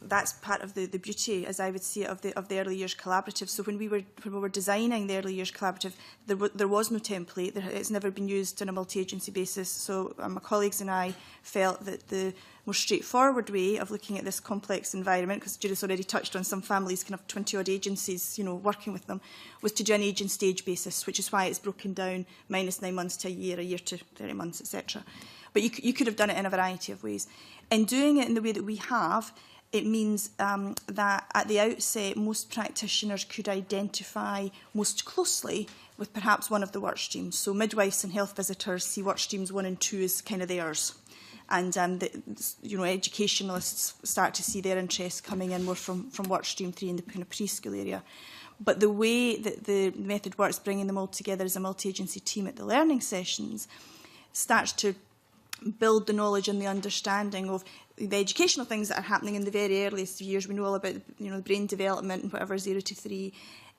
That's part of the beauty, as I would see it, of the Early Years Collaborative. So when we were designing the Early Years Collaborative, there was no template. It's never been used on a multi-agency basis. So my colleagues and I felt that the more straightforward way of looking at this complex environment, because Judith's already touched on some families, kind of 20-odd agencies, working with them, was to do an age and stage basis, which is why it's broken down -9 months to a year to 30 months, etc. But you could have done it in a variety of ways. In doing it in the way that we have, it means that at the outset, most practitioners could identify most closely with perhaps one of the work streams. So midwives and health visitors see work streams 1 and 2 as kind of theirs. And educationalists start to see their interest coming in more from work stream 3 in the kind of preschool area. But the way that the method works, bringing them all together as a multi-agency team at the learning sessions, starts to build the knowledge and the understanding of the educational things that are happening in the very earliest years. We know all about the brain development and whatever 0 to 3.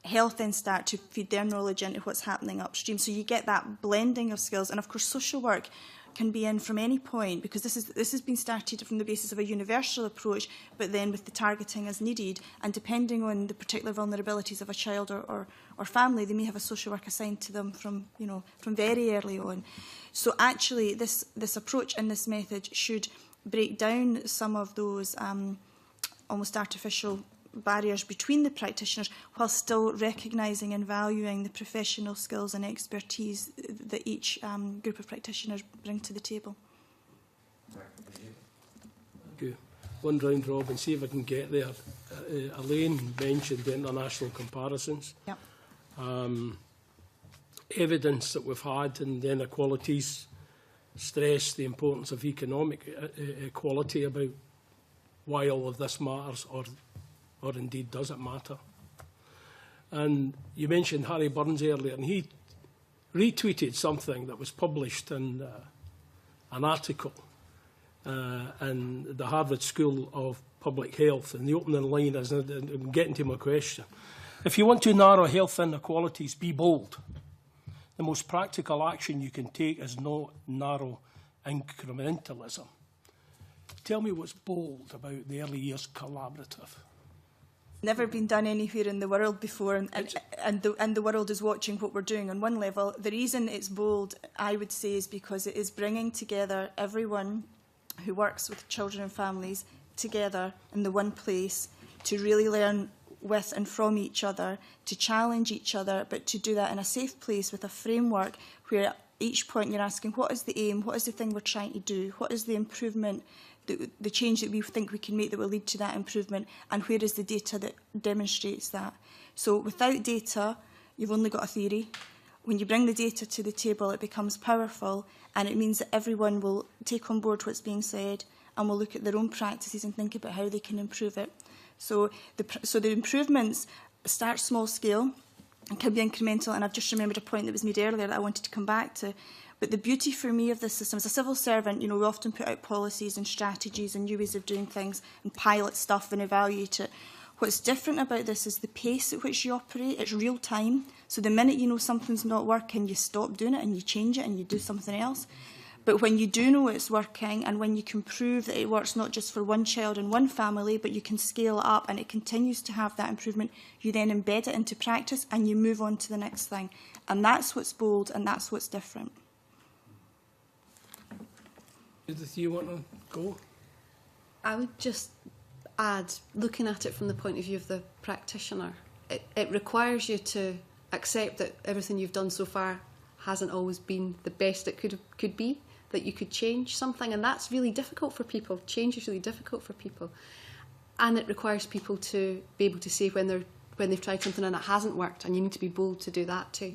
health then start to feed their knowledge into what's happening upstream. So you get that blending of skills. And of course, social work can be in from any point, because this has been started from the basis of a universal approach, but then with the targeting as needed, and depending on the particular vulnerabilities of a child or family, they may have a social work assigned to them from very early on. So actually, this approach and this method should break down some of those almost artificial barriers between the practitioners, while still recognising and valuing the professional skills and expertise that each group of practitioners bring to the table. Thank you. One round robin, see if I can get there. Elaine mentioned the international comparisons. Yep. Evidence that we've had in the inequalities stress the importance of economic equality, about why all of this matters, or indeed does it matter. And you mentioned Harry Burns earlier, and he retweeted something that was published in an article in the Harvard School of Public Health, and the opening line is, and I'm getting to my question, if you want to narrow health inequalities, be bold. The most practical action you can take is not narrow incrementalism. Tell me what's bold about the early years collaborative. Never been done anywhere in the world before, and the world is watching what we're doing on one level. The reason it's bold, I would say, is because it is bringing together everyone who works with children and families together in the one place to really learn with and from each other, to challenge each other, but to do that in a safe place with a framework where at each point you're asking, what is the aim, what is the thing we're trying to do, what is the improvement, the change that we think we can make that will lead to that improvement, and where is the data that demonstrates that. So without data, you've only got a theory. When you bring the data to the table, it becomes powerful, and it means that everyone will take on board what's being said and will look at their own practices and think about how they can improve it. So the improvements start small scale and can be incremental, and I've just remembered a point that was made earlier that I wanted to come back to. But the beauty for me of this system, as a civil servant, we often put out policies and strategies and new ways of doing things and pilot stuff and evaluate it. What's different about this is the pace at which you operate. It's real time. So the minute you know something's not working, you stop doing it and you change it and you do something else. But when you do know it's working, and when you can prove that it works not just for one child and one family, but you can scale it up and it continues to have that improvement, you then embed it into practice and you move on to the next thing. And that's what's bold and that's what's different. Edith, you want to go? I would just add, looking at it from the point of view of the practitioner, it requires you to accept that everything you've done so far hasn't always been the best it could be, that you could change something, and that's really difficult for people. Change is really difficult for people. And it requires people to be able to say when they've tried something and it hasn't worked, and you need to be bold to do that too.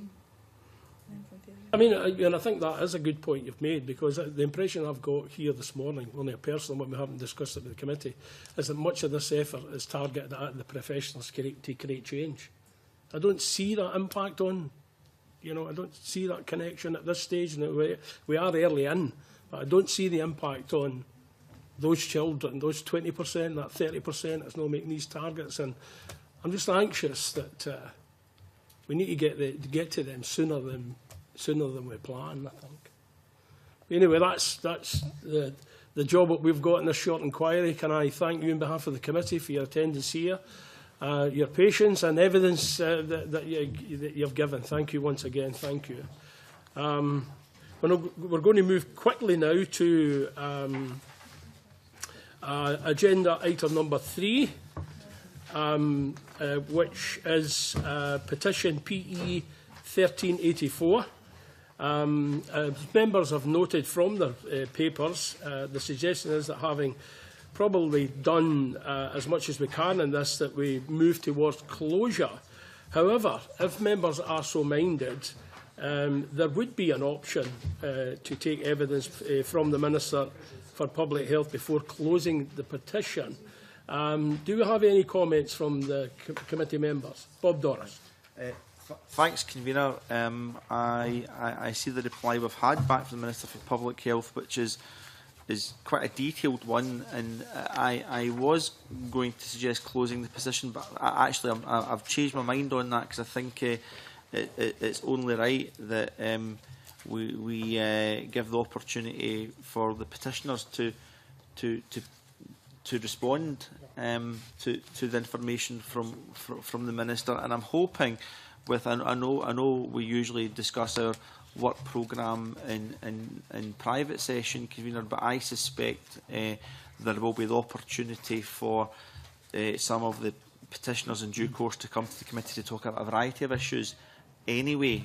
I mean, and I think that is a good point you've made, because the impression I've got here this morning, only a personal one, we haven't discussed it with the committee, is that much of this effort is targeted at the professionals to create change. I don't see that impact on, I don't see that connection at this stage. We are early in, but I don't see the impact on those children, those 20%, that 30% that's not making these targets. And I'm just anxious that we need to get to them sooner than we plan, I think. Anyway, that's the job that we've got in this short inquiry. Can I thank you on behalf of the committee for your attendance here, your patience and evidence that you've given. Thank you once again. Thank you. We're going to move quickly now to agenda item number 3, which is petition PE 1384. Members have noted from their papers, the suggestion is that, having probably done as much as we can in this, that we move towards closure. However, if members are so minded, there would be an option to take evidence from the Minister for Public Health before closing the petition. Do we have any comments from the committee members? Bob Doris. Thanks, Convener. I see the reply we've had back from the Minister for Public Health, which is is quite a detailed one, and I was going to suggest closing the position, but I've changed my mind on that, because I think it's only right that we give the opportunity for the petitioners to respond to the information from the Minister, and I'm hoping with I know we usually discuss our work programme in private session, convener, but I suspect there will be the opportunity for some of the petitioners in due course to come to the committee to talk about a variety of issues anyway,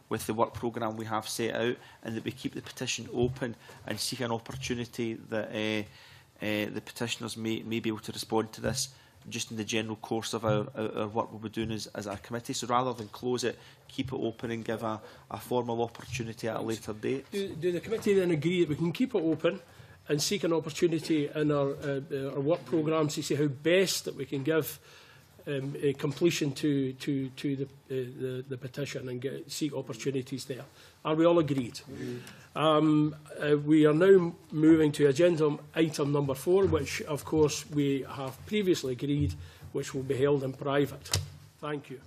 with the work programme we have set out, and that we keep the petition open and seek an opportunity that the petitioners may be able to respond to this just in the general course of our work we'll be doing as our committee. So rather than close it, keep it open and give a formal opportunity at a later date. Do the committee then agree that we can keep it open and seek an opportunity in our work programmes to see how best that we can give a completion to the petition and seek opportunities there? Are we all agreed? We are now moving to agenda item number 4, which of course we have previously agreed, which will be held in private. Thank you.